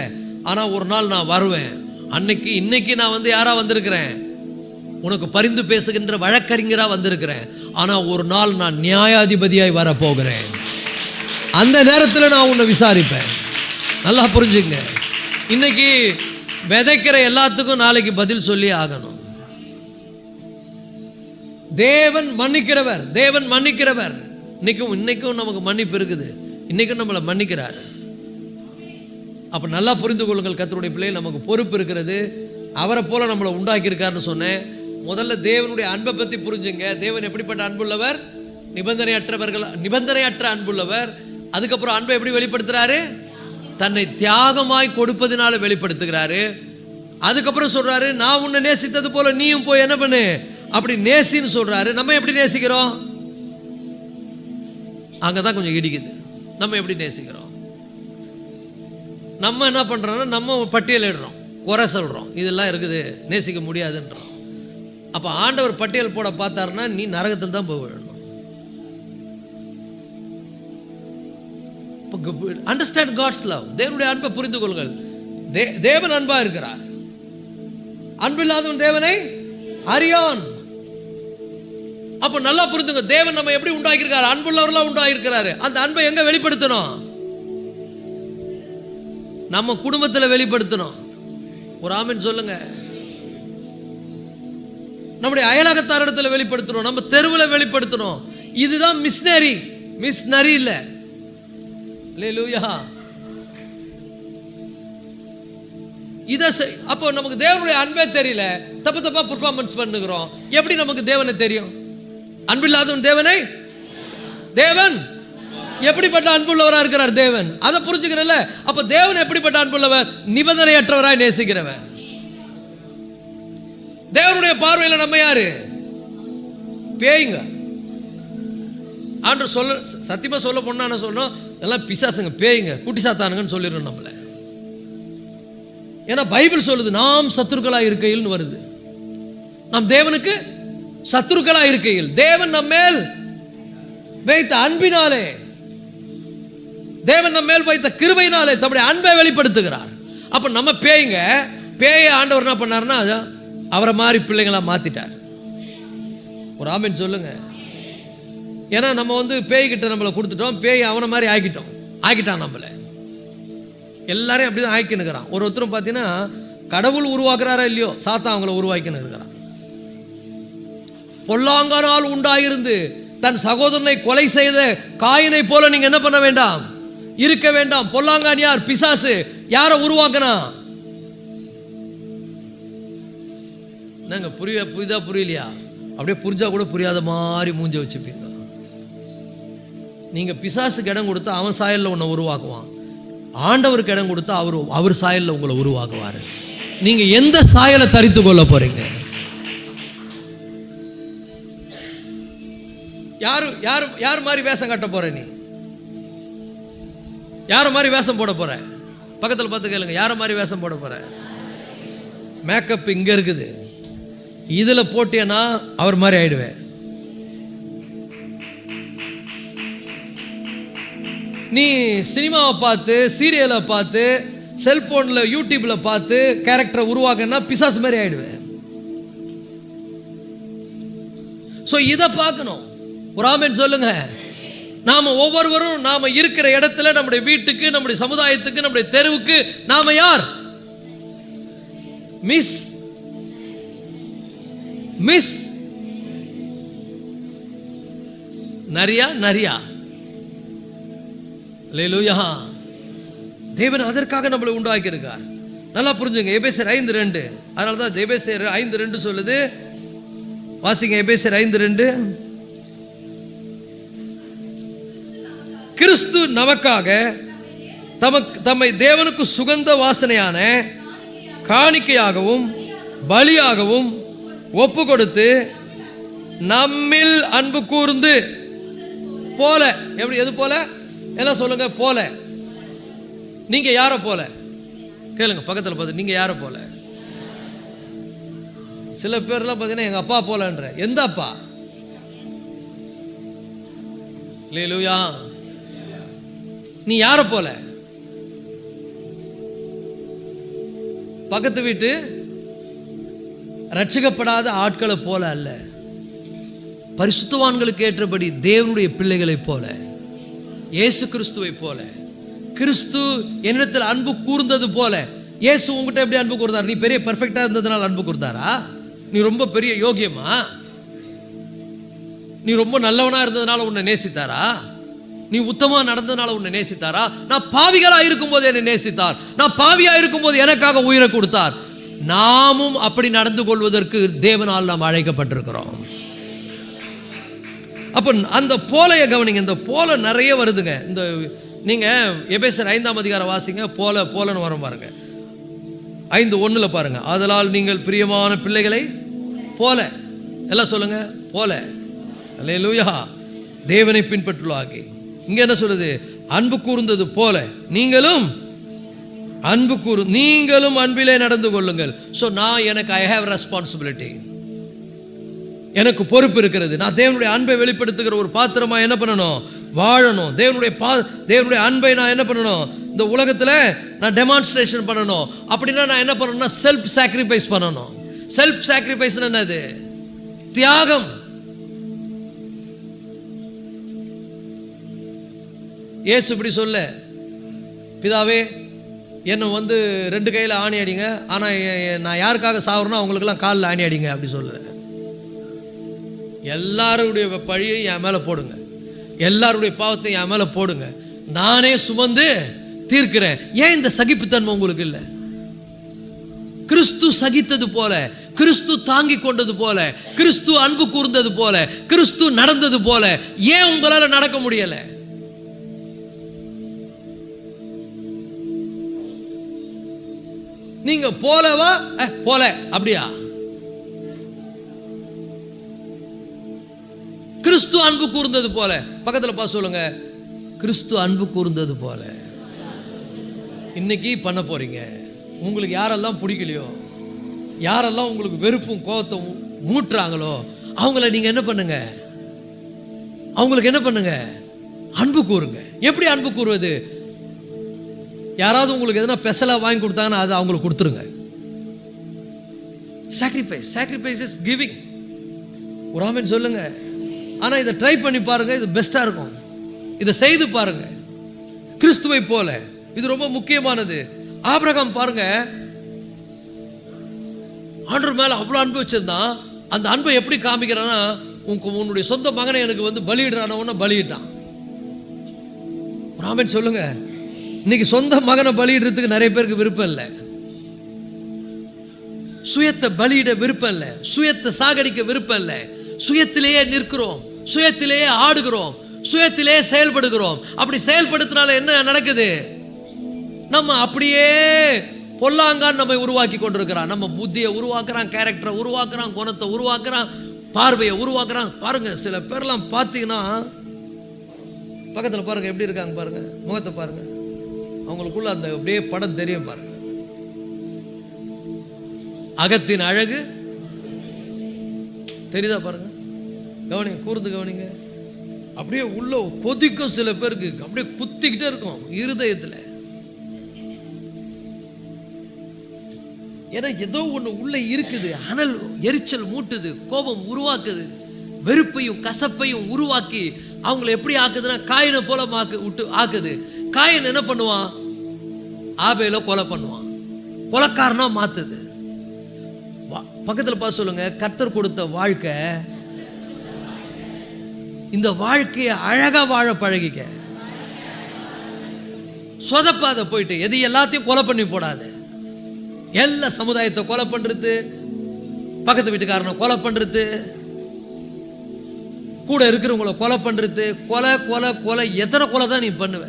ஆனால் ஒரு நாள் நான் வருவேன், இன்னைக்கு நான் யாரா வந்திருக்கிறேன்? உனக்கு பரிந்து பேசுகின்ற வழக்கறிஞரா வந்திருக்கிறேன். ஆனா ஒரு நாள் நான் நியாயாதிபதியாய் வரப்போகிறேன். அந்த நேரத்தில் நான் உன்னை விசாரிப்பேன். நல்லா புரிஞ்சுங்க. இன்னைக்கு விதைக்கிற எல்லாத்துக்கும் நாளைக்கு பதில் சொல்லி ஆகணும். தேவன் மன்னிக்கிறவர், தேவன் மன்னிக்கிறவர். இன்னைக்கும் நமக்கு மன்னிப்பு இருக்குது. இன்னைக்கும் நம்மளை மன்னிக்கிறார். அப்ப நல்லா புரிந்து கொள்ளுங்கள், கர்த்தருடைய பிள்ளைகள், நமக்கு பொறுப்பு இருக்கிறது. அவரை போல நம்மளை உண்டாக்கி இருக்காருன்னு சொன்னேன். முதல்ல தேவனுடைய அன்பை பத்தி புரிஞ்சுங்க. தேவன் எப்படிப்பட்ட அன்புள்ளவர்? நிபந்தனையற்ற அன்புள்ளவர். அதுக்கப்புறம் அன்பை எப்படி வெளிப்படுத்துறாரு? தன்னை தியாகமாய் கொடுப்பதினால வெளிப்படுத்துகிறாரு. அதுக்கப்புறம் சொல்றாரு, நான் உன்னை நேசித்தது போல நீயும் போய் என்ன பண்ணு, அப்படி நேசின்னு சொல்றாரு. நம்ம எப்படி நேசிக்கிறோம்? அங்கதான் கொஞ்சம் இடிக்குது. நம்ம எப்படி நேசிக்கிறோம்? நம்ம என்ன பண்றோம்னா, நம்ம பட்டியலிடுறோம், குறை சொல்றோம், இதெல்லாம் இருக்குது, நேசிக்க முடியாதுன்றோம். அப்ப ஆண்டவர் பட்டியல் போட பார்த்தாருன்னா நீ நரகத்தில் தான் போய் விடணும். Understand God's love. தேவனுடைய அன்பை புரிந்து கொள்ளுங்கள். தேவன் அன்பா இருக்கிறார். அன்பில்லாதவன் தேவனை அறியான். அப்ப நல்லா புரிந்துங்க, தேவன் நம்ம எப்படி உண்டாக்கியிருக்காரு? அன்புள்ளவர்களா உண்டாக்கியிருக்கிறாரு. அந்த அன்பை எங்க வெளிப்படுத்தணும்? நம்ம குடும்பத்தில் வெளிப்படுத்தணும். ஒரு ஆமென் சொல்லுங்க. நம்முடைய அயலகத்தாரிடத்தில் வெளிப்படுத்தணும். நம்ம தெருவில் வெளிப்படுத்தணும். இதுதான் மிஷனரி, மிஷனரி இல்ல. அல்லேலூயா. அப்போ நமக்கு தேவனுடைய அன்பே தெரியல, தப்பா பெர்ஃபார்மன்ஸ் பண்ணுகிறோம். எப்படி நமக்கு தேவனை தெரியும்? அன்பில்லாதவன் தேவன் எப்படிப்பட்ட அன்புள்ளவரா இருக்கிறார் தேவன், அதை புரிஞ்சுக்கிறல்ல. அப்ப தேவன் எப்படிப்பட்ட அன்புள்ளவர்? நிபந்தனையற்றவராய் நேசிக்கிறவர். தேவனுடைய பார்வையில் நம்ம யாரு? பேய்ங்க. ஆண்டு சொல்ல சத்தியமா சொல்ல போனா சொல்லணும், எல்லாம் பிசாசுங்க, பேய்ங்க, குட்டி சாத்தானுங்கன்னு சொல்லிடணும் நம்மள. ஏன்னா பைபிள் சொல்லுது, நாம் சத்துருக்களா இருக்கையில் வருது. நாம் தேவனுக்கு சத்துருக்களா இருக்கையில் தேவன் நம்ம மேல் வைத்த அன்பினாலே, தேவன் நம்ம மேல் வைத்த கிருபையினாலே தம்முடைய அன்பை வெளிப்படுத்துகிறார். அப்ப நம்ம பேய்ங்க. பேயை ஆண்டவர் என்ன பண்ணாருன்னா அவரை மாதிரி பிள்ளைங்களா மாத்திட்டார். ஒரு ஆமென் சொல்லுங்க. ஏன்னா நம்ம பேய்கிட்ட நம்மளை கொடுத்துட்டோம், பேய் அவனை மாதிரி ஆக்கிட்டான் நம்மள. எல்லாரையும் அப்படிதான் ஆக்கினுக்கிறான். ஒருத்தரும் பார்த்தீங்கன்னா கடவுள் உருவாக்குறாரா இல்லையோ, சாத்தான் அவங்கள உருவாக்கின்னு இருக்கிறான். பொல்லாங்கனால் உண்டாயிருந்து தன் சகோதரனை கொலை செய்த காயினை போல நீங்க என்ன பண்ண வேண்டாம், இருக்க வேண்டாம். பொல்லாங்கான் யார்? பிசாசு. யாரை உருவாக்கினா? நாங்க புரியுதா புரியலையா? அப்படியே புரிஞ்சா கூட புரியாத மாதிரி மூஞ்ச வச்சுப்பீங்க. நீங்க பிசாசுக்கு இடம் கொடுத்தா அவன் சாயல்ல உன்னை உருவாக்குவான். ஆண்டவருக்கு இடம் கொடுத்தா அவர் சாயல்ல உங்களை உருவாக்குவாரு. நீங்க எந்த சாயலை தரித்து கொள்ள போறீங்க? யார் மாதிரி வேஷம் கட்ட போற? நீ யார மாதிரி வேஷம் போட போற? பக்கத்தில் பார்த்து கேளுங்க, யார மாதிரி வேஷம் போட போற? மேக்கப் இங்க இருக்குது, இதுல போட்டியனா அவர் மாதிரி ஆயிடுவேன். நீ சினிமாவை பார்த்து, சீரியலை பார்த்து, செல்போன்ல யூடியூப்ல பார்த்து கேரக்டரை உருவாக்குனா பிசாசு மாதிரி ஆயிடுவேன். சோ இத பார்க்கணும். ஒரு ஆமென் சொல்லுங்க. நாம ஒவ்வொருவரும் நாம இருக்கிற இடத்துல, நம்முடைய வீட்டுக்கு, நம்முடைய சமுதாயத்துக்கு, நம்முடைய தெருவுக்கு நாம யார்? மிஸ் நரியா. அல்லேலூயா. தேவன் அதற்காக நம்மளை உண்டாக்கி இருக்கார். நல்லா புரிஞ்சுங்க. எபேசியர் 5:2. அதனாலதான் எபேசியர் 5:2 சொல்லுது. வாசிங்க எபேசியர் 5:2. கிறிஸ்து நமக்காக தம்மை தேவனுக்கு சுகந்த வாசனையான காணிக்கையாகவும் பலியாகவும் ஒப்பு கொடுத்து நம்மில் அன்பு கூர்ந்து போல. எது போல? எல்லாம் சொல்லுங்க. போல. நீங்க யார போல? கேளுங்க பக்கத்தில் பார்த்து, நீங்க யார போல? சில பேர்லாம் பார்த்தீங்கன்னா எங்க அப்பா போலன்ற. எந்த அப்பா? அல்லேலூயா. நீ யார போல? பக்கத்து வீட்டு ரட்சிக்கப்படாத ஆட்களை போல அல்ல, பரிசுத்தவான்களுக்கு ஏற்றபடி தேவனுடைய பிள்ளைகளை போல, இயேசு கிறிஸ்துவை போல. கிறிஸ்து என்னிடத்தில் அன்பு கூர்ந்தது போல. இயேசு உங்ககிட்ட எப்படி அன்பு கூர்ந்தார்? நீ பெரிய பெர்ஃபெக்டா இருந்ததுனால அன்பு கூர்ந்தாரா? நீ ரொம்ப பெரிய யோகியமா? நீ ரொம்ப நல்லவனா இருந்ததுனால உன்னை நேசித்தாரா? நீ உத்தமா நடந்ததுனால உன்னை நேசித்தாரா? நான் பாவிகளா இருக்கும் போது என்னை நேசித்தார். நான் பாவியா இருக்கும் போது எனக்காக உயிரை கொடுத்தார். நாமும் அப்படி நடந்து கொள்வதற்கு தேவனால் நாம் அழைக்கப்பட்டிருக்கிறோம். அப்ப அந்த போலைய கவனிங்க. இந்த போல நிறைய வருதுங்க. இந்த நீங்க எபேசியர் 5ஆம் அதிகாரம் வாசிங்க. போலன்னு வரும் பாருங்க. 5:1 பாருங்க. ஆதலால் நீங்கள் பிரியமான பிள்ளைகளை போல, எல்லாம் சொல்லுங்க, போல. அல்லேலூயா. தேவனை பின்பற்றுவாகி. இங்க என்ன சொல்லுது? அன்பு கூர்ந்தது போல நீங்களும் நீங்களும் அன்பிலே நடந்து கொள்ளுங்கள். சோ நான் எனக்கு ஐ ஹேவ் ரெஸ்பான்சிபிலிட்டி, எனக்கு பொறுப்பு இருக்கிறது. நான் தேவனுடைய அன்பை வெளிப்படுத்துகிற ஒரு பாத்திரமா என்ன பண்ணணும்? வாழணும். தேவனுடைய அன்பை நான் என்ன பண்ணணும்? இந்த உலகத்துல நான் டெமான்ஸ்ட்ரேஷன் பண்ணணும். அப்படின்னா நான் என்ன பண்ணணும்னா செல்ஃப் சாக்ரிஃபைஸ் பண்ணணும். செல்ஃப் சாக்ரிஃபைஸ் என்னது? தியாகம். இயேசு இப்படி சொல்ல, பிதாவே என்னை 2 கையில் ஆணி அடிங்க, ஆனால் நான் யாருக்காக சாவுறேனோ அவங்களுக்கெல்லாம் காலில் ஆணி அடிங்க அப்படி சொல்ல. எல்லாருடைய பழியை என் மேலே போடுங்க, எல்லாருடைய பாவத்தை என் மேலே போடுங்க, நானே சுமந்து தீர்க்கிறேன். ஏன் இந்த சகிப்புத்தன்மை உங்களுக்கு இல்லை? கிறிஸ்து சகித்தது போல, கிறிஸ்து தாங்கி கொண்டது போல, கிறிஸ்து அன்பு கூர்ந்தது போல, கிறிஸ்து நடந்தது போல ஏன் உங்களால நடக்க முடியல? நீங்க போலவா போல அப்படியா? கிறிஸ்து அன்பு கூர்ந்தது போல. பக்கத்துல பார்த்து சொல்லுங்க, கிறிஸ்து அன்பு கூர்ந்தது போல. இன்னைக்கு பண்ண போறீங்க. உங்களுக்கு யாரெல்லாம் பிடிக்கலையோ, யாரெல்லாம் உங்களுக்கு வெறுப்பும் கோபத்தை மூட்டுறாங்களோ அவங்கள நீங்க என்ன பண்ணுங்க? அவங்களுக்கு என்ன பண்ணுங்க? அன்பு கூறுங்க. எப்படி அன்பு கூறுவது? யாராவது உங்களுக்கு எதனா ஸ்பெஷலா வாங்கி கொடுத்தாங்கன்னா அது அவங்களுக்கு கொடுத்துருங்க. Sacrifice is giving. ஒரு ஆமென் சொல்லுங்க. ஆனா இதை ட்ரை பண்ணி பாருங்க, இது பெஸ்டா இருக்கும். இதை செய்து பாருங்க கிறிஸ்துவை போல. இது ரொம்ப முக்கியமானது. ஆபிரகாம் பாருங்க, ஆண்டவர் மேல அவ்வளவு அன்பு வச்சிருந்தான். அந்த அன்பை எப்படி காமிக்கிறான்னா, உன்னுடைய சொந்த மகனை எனக்கு பலியிடுறான பலியிட்டான். ஒரு ஆமென் சொல்லுங்க. இன்னைக்கு சொந்த மகனை பலியிடுறதுக்கு நிறைய பேருக்கு விருப்பம் இல்லை. சுயத்தை பலியிட விருப்பம் இல்லை, சுயத்தை சாகடிக்க விருப்பம் இல்லை. சுயத்திலேயே நிற்கிறோம், சுயத்திலேயே ஆடுகிறோம், சுயத்திலேயே செயல்படுகிறோம். அப்படி செயல்படுத்தினால என்ன நடக்குது? நம்ம அப்படியே பொல்லாங்கான் நம்மை உருவாக்கி கொண்டிருக்கிறான். நம்ம புத்தியை உருவாக்குறான், கேரக்டரை உருவாக்குறான், குணத்தை உருவாக்குறான், பார்வையை உருவாக்குறான். பாருங்க, சில பேர்லாம் பார்த்தீங்கன்னா பக்கத்தில் பாருங்க எப்படி இருக்காங்க பாருங்க, முகத்தை பாருங்க, அவங்களுக்குள்ள அந்த அப்படியே படம் தெரியும் பாருங்க. அகத்தின் அழகு தெரியுதா பாருங்க, கவனிங்க, கூர்ந்து கவனிங்க. அப்படியே உள்ள கொதிக்கும், சில பேருக்கு அப்படியே குத்திக்கிட்டே இருக்கும் இருதயத்தில். ஏன்னா ஏதோ ஒன்று உள்ள இருக்குது, அனல் எரிச்சல் மூட்டுது, கோபம் உருவாக்குது, வெறுப்பையும் கசப்பையும் உருவாக்கி அவங்களை எப்படி ஆக்குதுன்னா காயினை போல விட்டு ஆக்குது. காயின் என்ன பண்ணுவான்? ஆபேல கொலை பண்ணுவான், கொலைக்காரனா மாத்துது. பக்கத்தில் பார்த்து சொல்லுங்க, கர்த்தர் கொடுத்த வாழ்க்கை, இந்த வாழ்க்கையை அழகா வாழ பழகிக்க. சொதப்பாத போயிட்டு எது எல்லாத்தையும் கொலை பண்ணி போடாது. எல்லா சமுதாயத்தை கொலை பண்றது, பக்கத்து வீட்டுக்காரனை கொலை பண்றது, கூட இருக்கிறவங்களை கொலை பண்றது, கொலை கொலை கொலை. எத்தனை கொலை தான் நீ பண்ணுவ?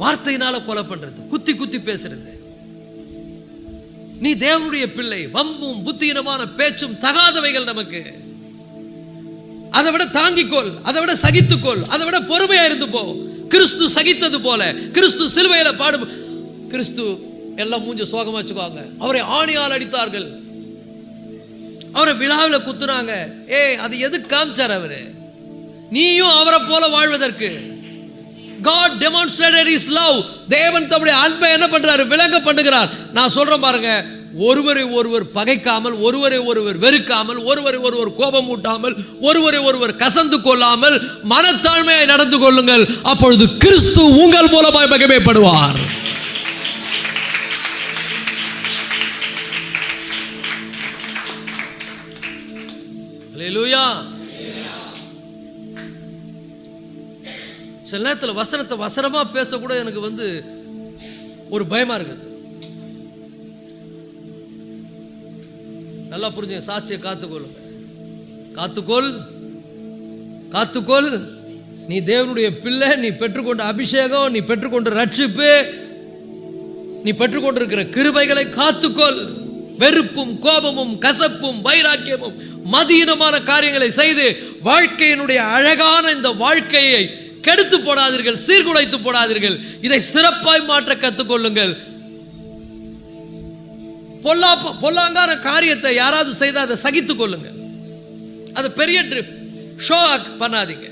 வார்த்தையினால கொலை பண்றது, குத்தி குத்தி பேசுறது. நீ தேவனுடைய பிள்ளை. வம்பும் புத்தியினமான பேச்சும் தகாதவைகள் நமக்கு. அதை விட தாங்கிக்கொள், அதை விட சகித்துக்கொள், அதை விட பொறுமையா இருந்து போ. கிறிஸ்து சகித்தது போல, கிறிஸ்து சிலுவையில பாடு. கிறிஸ்து எல்லாம் மூஞ்ச சோகமா வச்சுக்குவாங்க. அவரை ஆணியால் அடித்தார்கள், அவரை விழாவில் குத்துனாங்க. அது எது காமிச்சார்? அவரு நீயும் அவரை போல வாழ்வதற்கு. God demonstrated his love. தேவன் தம்முடைய அன்பை என்ன பண்றாரு? விளங்க பண்ணுகிறார். நான் சொல்றேன் பாருங்க, ஒருவரை ஒருவர் பகைக்காமல், ஒருவரை ஒருவர் வெறுக்காமல், ஒருவரை ஒருவர் கோபம் ஊட்டாமல், ஒருவரை ஒருவர் கசந்து கொள்ளாமல் மனத்தாழ்மையாய் நடந்து கொள்ளுங்கள். அப்பொழுது கிறிஸ்து உங்கள் மூலமாய் மகிமைப்படுவார். ஹல்லேலூயா. சில நேரத்தில் வசனத்தை வசனமா பேசக்கூட எனக்கு ஒரு பயமா இருக்குது. நல்லா புரிஞ்சுங்க. சாட்சியை காத்துக்கொள்ளுங்க. காத்துக்கொள், காத்துக்கொள். நீ தேவனுடைய பிள்ளை, நீ பெற்றுக்கொண்ட அபிஷேகம், நீ பெற்றுக்கொண்ட ரட்சிப்பு, நீ பெற்றுக்கொண்டிருக்கிற கிருபைகளை காத்துக்கொள். வெறுப்பும் கோபமும் கசப்பும் வைராக்கியமும் மதியீனமான காரியங்களை செய்து வாழ்க்கையினுடைய அழகான இந்த வாழ்க்கையை கெடுத்து போடாதீர்கள், சீர்குலைத்து போடாதீர்கள். இதை சிறப்பாய் மாற்ற கற்றுக்கொள்ளுங்கள். பொல்லாங்கான காரியத்தை யாராவது செய்தால் அதை சகித்துக் கொள்ளுங்கள். அது பெரிய ஷோ பண்ணாதீங்க.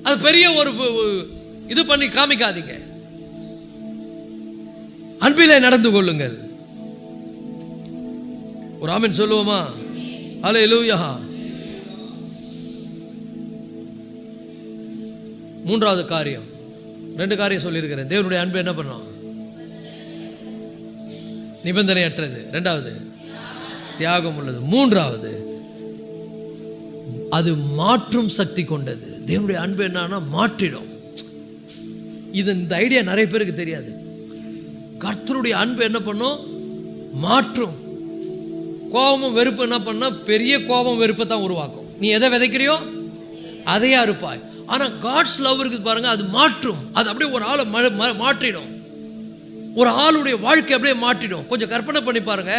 அது பெரிய ஒரு இது பண்ணி காமிக்காதீங்க. அன்பிலே நடந்து கொள்ளுங்கள். ஒரு ஆமென் சொல்லுவோமா? ஹல்லேலூயா. மூன்றாவது காரியம், 2 காரியம் சொல்லியிருக்கிறேன். தேவனுடைய அன்பு என்ன பண்ணும்? நிபந்தனையற்றது. 2வது தியாகம் உள்ளது. 3வது அது மாற்றும் சக்தி கொண்டது. தேவனுடைய அன்பு என்னன்னா மாற்றிடும். இந்த ஐடியா நிறைய பேருக்கு தெரியாது. கர்த்தருடைய அன்பு என்ன பண்ணும்? மாற்றும். கோபமும் வெறுப்பு என்ன பண்ணா? பெரிய கோபம் வெறுப்பை தான் உருவாக்கும். நீ எதை விதைக்கிறியோ அதையே அறுப்பாய். ஆனா காட்ஸ் லவ் இருக்குது பாருங்க, அது மாற்றும். அது அப்படியே ஒரு ஆளை மாற்றிடும். ஒரு ஆளுடைய வாழ்க்கை அப்படியே மாற்றிடும். கொஞ்சம் கற்பனை பண்ணி பாருங்க.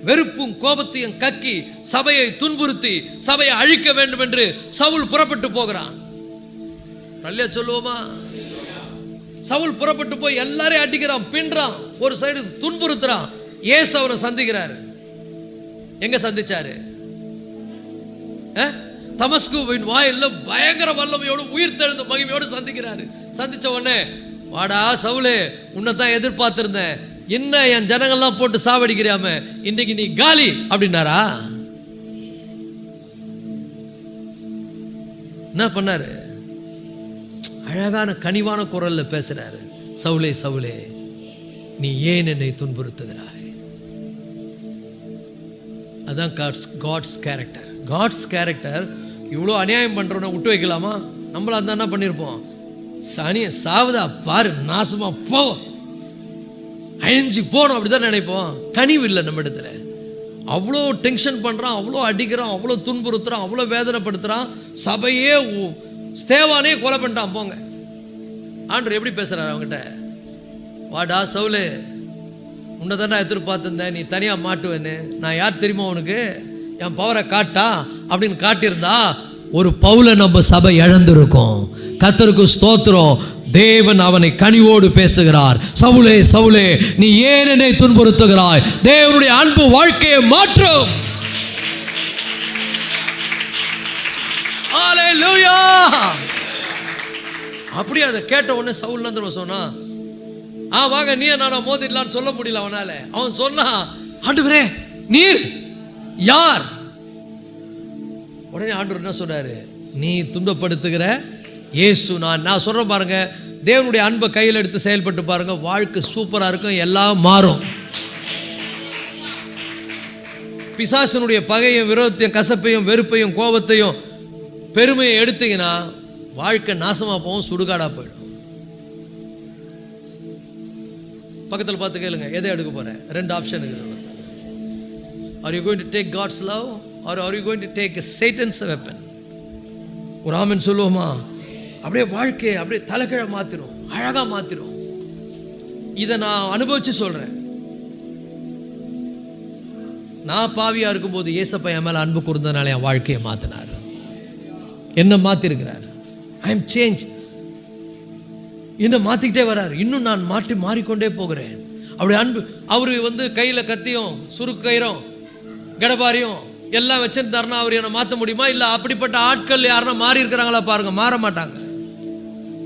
வெறுப்பும் கோபத்தையும் கக்கி சபையை துன்புறுத்தி சபையை அழிக்க வேண்டும் என்று சவுல் புறப்பட்டு போகிறான். நல்ல சொல்லுவோமா? சவுல் புறப்பட்டு போய் எல்லாரையும் அடிக்கிறான், பின்றான், ஒரு சைடு துன்புறுத்துறான். ஏசு அவனை சந்திக்கிறாரு. எங்க சந்திச்சாரு? தமஸ்குவின் வாயில்ல பயங்கர வல்லமையோடு உயிர் தெழுந்த மகிமையோடு சந்திக்கிறாரு. சந்திச்ச உடனே, வாடா சவுலே, உன்னைத்தான் எதிர்பார்த்திருந்தேன், என்ன என் ஜனங்கள்லாம் போட்டு சாவடிக்கிறாம, இன்னைக்கு நீ காலி அப்படின்னாரா? என்ன பண்ணாரு? அழகான கனிவான குரல்ல பேசுறாரு. சவுலே சவுலே, நீ ஏன் என்னை துன்புறுத்துகிறாய்? அதான் காட்ஸ் கேரக்டர். God's character. இவ்வளோ அநியாயம் பண்றோன்னு விட்டு வைக்கலாமா? நம்மள அந்த என்ன பண்ணியிருப்போம்? சனிய சாவுதா பாரு, நாசமா போ, அழிஞ்சு போனோம், அப்படிதான் நினைப்போம். கனிவு இல்லை நம்ம இடத்துல. அவ்வளோ டென்ஷன் பண்றான், அவ்வளோ அடிக்கிறான், அவ்வளோ துன்புறுத்துறான், அவ்வளோ வேதனைப்படுத்துறான். சபையே ஸ்தேவானே கொலை பண்ணிட்டான். போங்க. ஆண்டவர் எப்படி பேசுறாரு அவங்ககிட்ட? வாடா சவுலே, உன்னை தானே எதிர்பார்த்திருந்தேன், நீ தனியா மாட்டுவேன்னு. நான் யார் தெரியுமா உனக்கு? என் பவரை காட்டா அப்படின்னு காட்டியிருந்தா ஒரு பவுலை நம்ம சபை இழந்திருக்கும். கர்த்தருக்கு ஸ்தோத்திரம். தேவன் அவனை கனிவோடு பேசுகிறார். சவுலே சவுலே, நீ ஏன் என்னை துன்புறுத்துகிறாய்? தேவனுடைய அன்பு வாழ்க்கையை மாற்றும். ஹல்லேலூயா. அப்படியே அதை கேட்ட உடனே சவுல் நந்தர் சொன்னா, வாங்க நீ நானா மோதிடலான்னு சொல்ல முடியல அவனால. அவன் சொன்னா, ஆண்டவரே நீர் யார்? உடனே ஆண்டவர் என்ன சொல்றாரு? நீ துன்பப்படுத்துகிற இயேசு நான் சொல்றேன் பாருங்க. தேவனுடைய அன்பை கையில் எடுத்து செயல்பட்டு பாருங்க, வாழ்க்கை சூப்பரா இருக்கும், எல்லாம் மாறும். பிசாசனுடைய பகையும் விரோதத்தையும் கசப்பையும் வெறுப்பையும் கோபத்தையும் பெருமையை எடுத்தீங்கன்னா வாழ்க்கை நாசமா போகும், சுடுகாடா போயிடும். பக்கத்தில் பார்த்து கேளுங்க, எதை எடுக்க போற? 2 ஆப்ஷன் இருக்குது. Are you going to take God's love or are you going to take Satan's weapon? ஒரு ஆமென் சொல்லுவோமா? அப்படியே வாழ்க்கையை அப்படியே தலைகீழ மாத்திரும், அழகா மாத்திரும். இதை நான் அனுபவிச்சு சொல்றேன். நான் பாவியா இருக்கும்போது ஏசப்பா என் மேல அன்பு கூர்ந்தனால என் வாழ்க்கையை மாத்தினார், என்ன மாத்திருக்கிறார். I am change. இன்னும் மாத்திக்கிட்டே வர்றாரு. இன்னும் நான் மாறிக்கொண்டே போகிறேன். அப்படி அன்பு. அவரு கையில கத்தியும் சுருக்கயிறும் கடபாரியும் எல்லாம் வச்சிருந்தாருன்னா அவர் என்ன மாற்ற முடியுமா? இல்லை அப்படிப்பட்ட ஆட்கள் யாருன்னா மாறி இருக்கிறாங்களா பாருங்க, மாற மாட்டாங்க.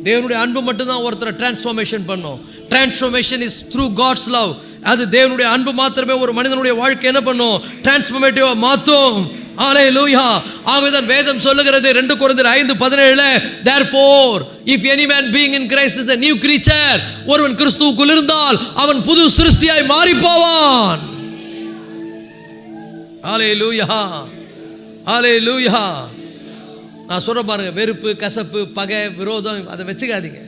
தேவனுடைய அன்பு மட்டும்தான் ஒருத்தரை டிரான்ஸ்ஃபார்மேஷன் பண்ணும். Transformation is through God's love. அது தேவனுடைய அன்பு மாத்திரமே ஒரு மனிதனுடைய வாழ்க்கை என்ன பண்ணும்? டிரான்ஸ்ஃபார்மேட்டிவா மாத்தும். ஹalleluya. ஆகவேதான் வேதம் சொல்லுகிறது 2 கொரிந்தியர் 5:17, therefore if any man being in Christ is a new creature, ஒருவன் கிறிஸ்துவுக்குள் இருந்தால் அவன் புது சிருஷ்டியாய் மாறி போவான். ஹalleluya, ஹalleluya. நான் சொல்ற பாருங்க, வெறுப்பு, கசப்பு, பகை, விரோதம் அதை வச்சுக்காதீங்க.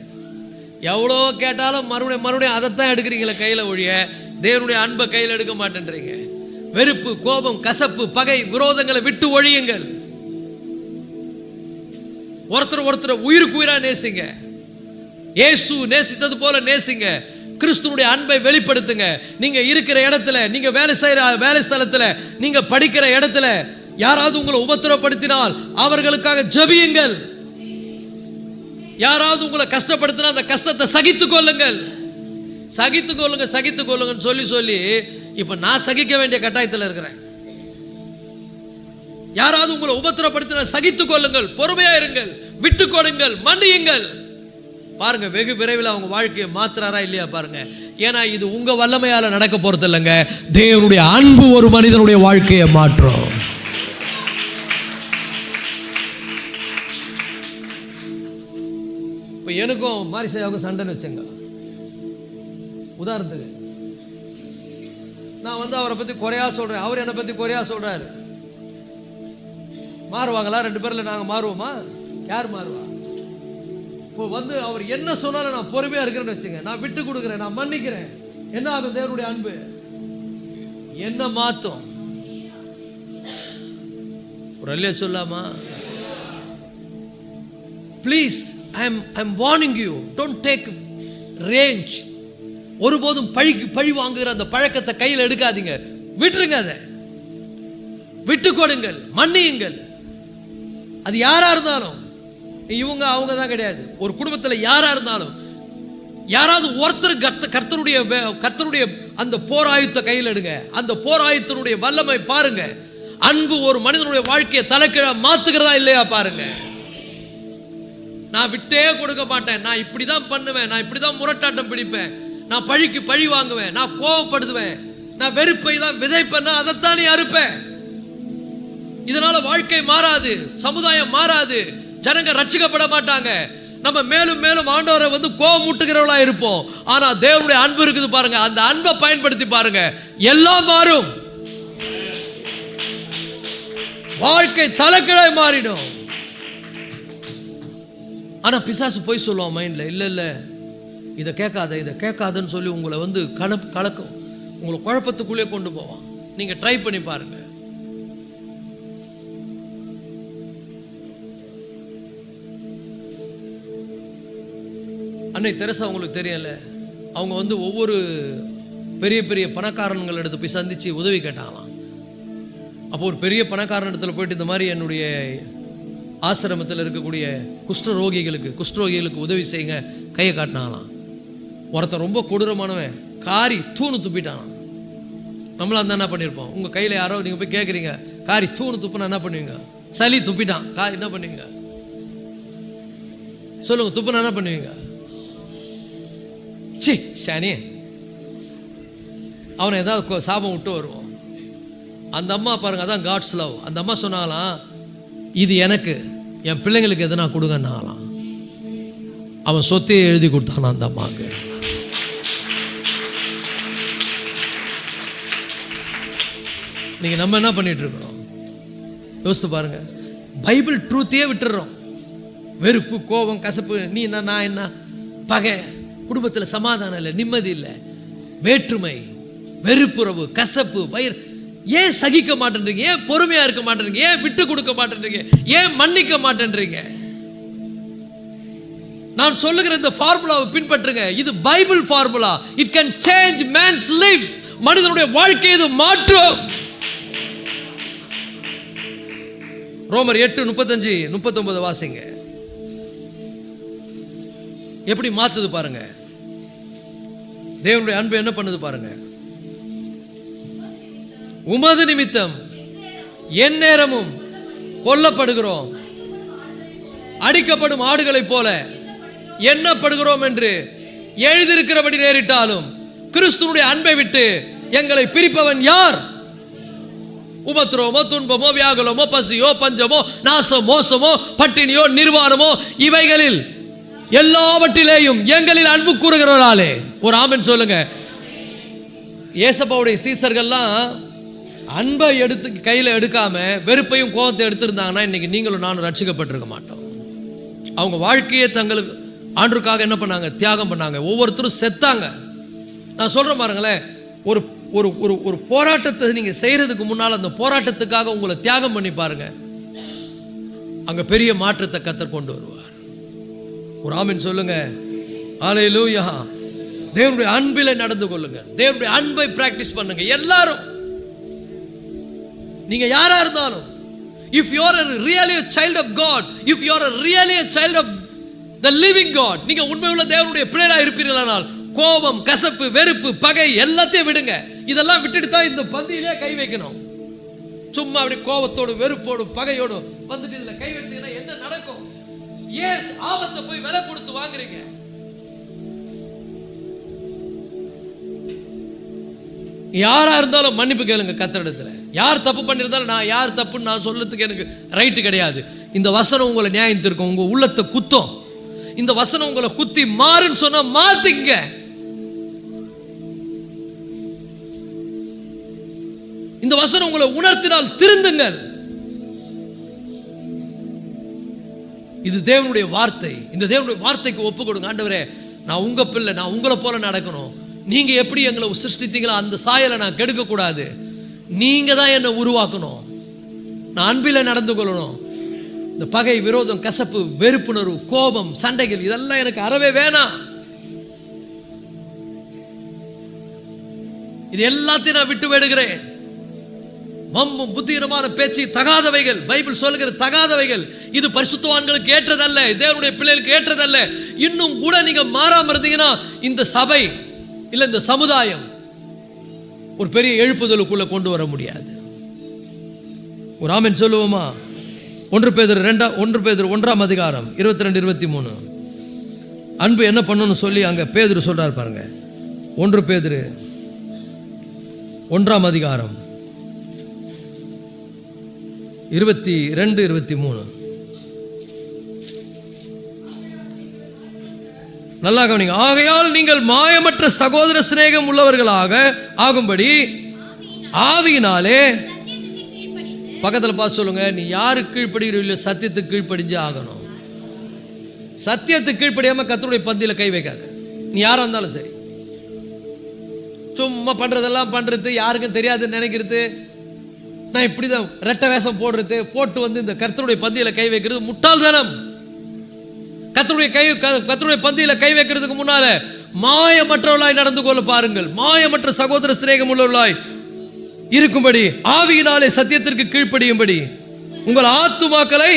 எவ்வளோ கேட்டாலும் மறுபடியும் அதைத்தான் எடுக்கிறீங்களே கையில் ஒழிய தேவனுடைய அன்பை கையில் எடுக்க மாட்டேன்றீங்க. வெறுப்பு, கோபம், கசப்பு, பகை, விரோதங்களை விட்டு ஒழியுங்கள். ஒருத்தர் உயிருக்கு உயிரா நேசிங்க. இயேசு நேசித்தது போல நேசிங்க. கிறிஸ்துவுடைய அன்பை வெளிப்படுத்துங்க. நீங்க இருக்கிற இடத்துல, நீங்க வேலை ஸ்தலத்துல, நீங்க படிக்கிற இடத்துல யாராவது உங்களை உபத்திரப்படுத்தினால் அவர்களுக்காக ஜெபியுங்கள். யாராவது உங்களை கஷ்டப்படுத்தினா அந்த கஷ்டத்தை சகித்துக் கொள்ளுங்கள். சொல்லி இப்ப நான் சகிக்க வேண்டிய கட்டாயத்தில் இருக்கிறேன். யாராவது உங்களை உபத்திரப்படுத்தினா சகித்துக் கொள்ளுங்கள், பொறுமையா இருங்கள், விட்டு கொடுங்கள், மன்னியுங்கள். பாருங்க, வெகு விரைவில் அவங்க வாழ்க்கையை மாத்துறாரா இல்லையா பாருங்க. ஏன்னா இது உங்க வல்லமையால நடக்க போறது இல்லைங்க. தேவனுடைய அன்பு ஒரு மனிதனுடைய வாழ்க்கையை மாற்றும். இப்போ எனக்கும் மாரிசையாவுக்கும் சண்டைன்னு வச்சுங்க. உதாரணத்துக்கு நான் அவரை பத்தி குறையா சொல்றேன், அவர் என்னை பத்தி குறையா சொல்றாரு. மாறுவாங்களா? 2 பேர்ல நாங்க மாறுவோமா? யார் மாறுவா? இப்போ அவர் என்ன சொன்னாலும் நான் பொறுமையா இருக்கிறேன்னு வச்சுங்க, நான் விட்டு கொடுக்குறேன், நான் மன்னிக்கிறேன். என்ன ஆகும்? தேவனுடைய அன்பு என்ன மாத்தும். ஒரு அல்லையா சொல்லாமா? Please, I'm warning you, don't take revenge. ஒருபோதும் பழி வாங்குகிற அந்த பழக்கத்தை கையில் எடுக்காதீங்க. விட்டுருங்க, அதை விட்டு கொடுங்கள், மன்னியுங்கள். அது யாரா இருந்தாலும், இவங்க அவங்க தான் கிடையாது. ஒரு குடும்பத்தில் யாரா இருந்தாலும் யாராவது ஒருத்தர் கர்த்தருடைய அந்த போர் ஆயுதத்தை கையில் எடுங்க. அந்த போர் ஆயுதத்தினுடைய வல்லமை பாருங்க. அன்பு ஒரு மனிதனுடைய வாழ்க்கையை தலைக்கீழ மாத்துகிறதா இல்லையா பாருங்க. நான் விட்டே கொடுக்க மாட்டேன், நான் இப்படிதான் பண்ணுவேன், நான் இப்படிதான் முரட்டாட்டம் பிடிப்பேன், நான் பழிக்கு பழி வாங்குவேன், நான் கோபப்படுத்துவேன், நான் வெறுப்பை தான் விதைப்பேன், அதைத்தான் நீ அறுப்பேன். இதனால வாழ்க்கை மாறாது, சமுதாயம் மாறாது, ஜனங்க ரட்சிக்கப்பட மாட்டாங்க. நம்ம மேலும் மேலும் ஆண்டவரை கோபம் ஊட்டுகிறவர்களா இருப்போம். ஆனா தேவனுடைய அன்பு இருக்குது பாருங்க, அந்த அன்பை பயன்படுத்தி பாருங்க, எல்லாம் மாறும். வாழ்க்கை தலைக்கீழாய் மாறிடும். ஆனா பிசாசு போய் சொல்லுவான் மைண்ட்ல, இல்ல இதை கேட்காதன்னு சொல்லி உங்களை கலக்கும், உங்களை குழப்பத்துக்குள்ளே கொண்டு போவான். நீங்க ட்ரை பண்ணி பாருங்க. அன்னை தெரசா உங்களுக்கு தெரியல, அவங்க ஒவ்வொரு பெரிய பெரிய பணக்காரன்கள் இடத்துல போய் சந்திச்சு உதவி கேட்டாங்களாம். அப்போ ஒரு பெரிய பணக்காரன் இடத்துல போயிட்டு இந்த மாதிரி என்னுடைய ஆசிரமத்தில் இருக்கக்கூடிய குஷ்டரோகிகளுக்கு உதவி செய்யுங்க கையை காட்டினாங்களாம். ஒருத்தன் ரொம்ப கொடூரமானவன் காரி தூணு துப்பிட்டானான். நம்மளா இருந்தா என்ன பண்ணியிருப்போம்? உங்க கையில யாரோ நீங்க போய் கேட்குறீங்க, காரி தூணு துப்புனா என்ன பண்ணுவீங்க? சளி துப்பிட்டான், காரி என்ன பண்ணுவீங்க? சொல்லுங்க, துப்புனா என்ன பண்ணுவீங்க? சானி அவனை ஏதாவது சாபம் விட்டு வருவோம். அந்த அம்மா பாருங்க, அதான் காட்ஸ் லவ். அந்த அம்மா சொன்னாலாம், இது எனக்கு, என் பிள்ளைங்களுக்கு எதனா கொடுங்கன்னாலாம். அவன் சொத்தையை எழுதி கொடுத்தானா அந்த அம்மாவுக்கு. நீங்க நம்ம என்ன பண்ணிட்டு இருக்கிறோம் யோசித்து பாருங்க. பைபிள் ட்ரூத்தையே விட்டுறோம். வெறுப்பு, கோபம், கசப்பு, நீ என்ன நான் என்ன, பகை, குடும்பத்தில் சமாதானம் இல்லை, நிம்மதி இல்லை, வேற்றுமை, வெறுப்புறவு, கசப்பு, வயிறு. ஏன் சகிக்க மாட்டேன்றீங்க? ஏன் பொறுமையா இருக்க மாட்டேன்றீங்க? ஏன் விட்டு கொடுக்க மாட்டேன்றீங்க? ஏன் மன்னிக்க மாட்டேன்றீங்க? நான் சொல்லுகிற இந்த ஃபார்முலாவை பின்பற்றுங்க. இது Bible formula. It can change man's lifes. மனிதனுடைய வாழ்க்கையை இது மாற்றும். ரோமர் 8:35-39 வாசிங்க. எப்படி மாத்துது பாருங்க. தேவனுடைய அன்பு என்ன பண்ணுது பாருங்க. உமது நிமித்தம் எந்நேரமும் கொல்லப்படுகிறோம், அடிக்கப்படும் ஆடுகளைப் போல எண்ணப்படுகிறோம் என்று எழுதியிருக்கிறபடி நேரிட்டாலும் கிறிஸ்துவுடைய அன்பை விட்டு எங்களை பிரிப்பவன் யார்? உபத்திரவமோ, துன்பமோ, வியாகுலமோ, பசியோ, பஞ்சமோ, நாசம், மோசமோ, பட்டினியோ, நிர்வாணமோ, இவைகளில் எல்லாவற்றிலேயும் எங்களில் அன்பு கூறுகிறவராலே ஒரு ஆமென் சொல்லுங்க. ஏசப்பாவுடைய சீசர்கள்லாம் அன்பை எடுத்து கையில் எடுக்காம வெறுப்பையும் கோபத்தை எடுத்திருந்தாங்கன்னா இன்னைக்கு நீங்களும் நானும் ரட்சிக்கப்பட்டிருக்க மாட்டோம். அவங்க வாழ்க்கையை தங்களுக்கு ஆண்டவருக்காக என்ன பண்ணாங்க? தியாகம் பண்ணாங்க. ஒவ்வொருத்தரும் செத்தாங்க. நான் சொல்றேன் பாருங்களேன், ஒரு ஒரு ஒரு ஒரு போராட்டத்தை நீங்க செய்யறதுக்கு முன்னால் அந்த போராட்டத்துக்காக உங்களை தியாகம் பண்ணி பாருங்க, அங்க பெரிய மாற்றத்தை கர்த்தர் கொண்டு வருவார். ஒரு ஆமென் சொல்லுங்க. ஹல்லேலூயா. தேவனுடைய அன்பிலே நடந்து கொள்ளுங்க. தேவனுடைய அன்பை பிராக்டிஸ் பண்ணுங்க. எல்லாரும் நீங்க யாரா இருந்தாலும், if you are really a child of God, if you are really a child of the living God, நீங்க உண்மையுள்ள தேவனுடைய பிள்ளையா இருப்பீர்களானால் கோபம், கசப்பு, வெறுப்பு, பகை எல்லாத்தையும் விடுங்க. இதெல்லாம் விட்டுட்டு தான் இந்த பந்தியிலே கை வைக்கணும். சும்மா அப்படி கோபத்தோடு, வெறுப்போடு, பகையோடு வந்துட்டு இதுல கை வச்சீங்கன்னா என்ன நடக்கும்? ஏன் ஆபத்தை போய் விலை கொடுத்து வாங்குறீங்க? யாரா இருந்தாலும் மன்னிப்பு கேளுங்க கர்த்தரிடத்துல. யார் தப்பு பண்ணிருந்தாலும் நான் யார் தப்புன்னு நான் சொல்றதுக்கு எனக்கு ரைட்டு கிடையாது. இந்த வசனம் உங்களை நியாயம் தீர்க்கும், உங்க உள்ளத்தை குத்தும். இந்த வசனம் உங்களை குத்தி மாறுன்னு சொன்னா மாத்திங்க. இந்த வசனம் உங்களை உணர்த்தினால் திருந்துங்கள். இது தேவனுடைய வார்த்தை. இந்த தேவனுடைய வார்த்தைக்கு ஒப்பு கொடுங்க. ஆண்டவரே, நான் உங்க பிள்ளை, நான் உங்களை போல நடக்கணும். நீங்க எப்படி எங்களை சிருஷ்டித்தீங்களோ அந்த சாயலை நான் கெடுக்க கூடாது. நீங்க தான் என்னை உருவாக்கணும். நான் அன்பில நடந்து கொள்ளணும். இந்த பகை, விரோதம், கசப்பு, வெறுப்புணர்வு, கோபம், சண்டைகள் இதெல்லாம் எனக்கு அறவே வேணாம். இது எல்லாத்தையும் நான் விட்டு விடுகிறேன். வம்பும் புத்திரமான பேச்சு தகாதவைகள், பைபிள் சொல்லுகிற தகாதவைகள், இது பரிசுத்தவான்களுக்கு ஏற்றதல்ல, தேவனுடைய பிள்ளைகளுக்கு ஏற்றதல்ல. இன்னும் கூட நீங்க மாறாம இருந்தீங்கன்னா இந்த சபை இல்ல இந்த சமுதாயம் ஒரு பெரிய எழுப்புதலுக்குள்ள கொண்டு வர முடியாது. ஒரு ஆமென் சொல்லுவோமா? 1 பேதுரு 1ஆம் அதிகாரம் 22, 23 அன்பு என்ன பண்ணணும்னு சொல்லி அங்க பேதுரு சொல்றார் பாருங்க. 1 பேதுரு 1ஆம் அதிகாரம் 22, 23 நல்லா கவனிங்க. ஆகையால் நீங்கள் மாயமற்ற சகோதர சிநேகம் உள்ளவர்களாக ஆகும்படி ஆவியினாலே, பக்கத்துல பார்த்து சொல்லுங்க, நீ யாருக்கு கீழ்ப்படுகிறீர்களோ சத்தியத்துக்கு கீழ்ப்படிஞ்சு ஆகணும். சத்தியத்துக்கு கீழ்ப்படியாம கர்த்தருடைய பந்தியில கை வைக்காத. நீ யாரா இருந்தாலும் சரி, சும்மா பண்றதெல்லாம் பண்றது, யாருக்கும் தெரியாதுன்னு நினைக்கிறது, நான் இப்படிதான் ரெட்டை வேஷம் போடுறது, போட்டு வந்து இந்த கர்த்தருடைய பந்தியில கை வைக்கிறது முட்டாள்தனம். கர்த்தருடைய பந்தியில கை வைக்கிறதுக்கு முன்னால மாயமற்றவர்களாய் நடந்து கொள்ள பாருங்கள். மாயமற்ற சகோதர சிநேகம் உள்ளவர்களாய் இருக்கும்படி ஆவியினாலே சத்தியத்திற்கு கீழ்ப்படியும்படி உங்கள் ஆத்துமாக்களை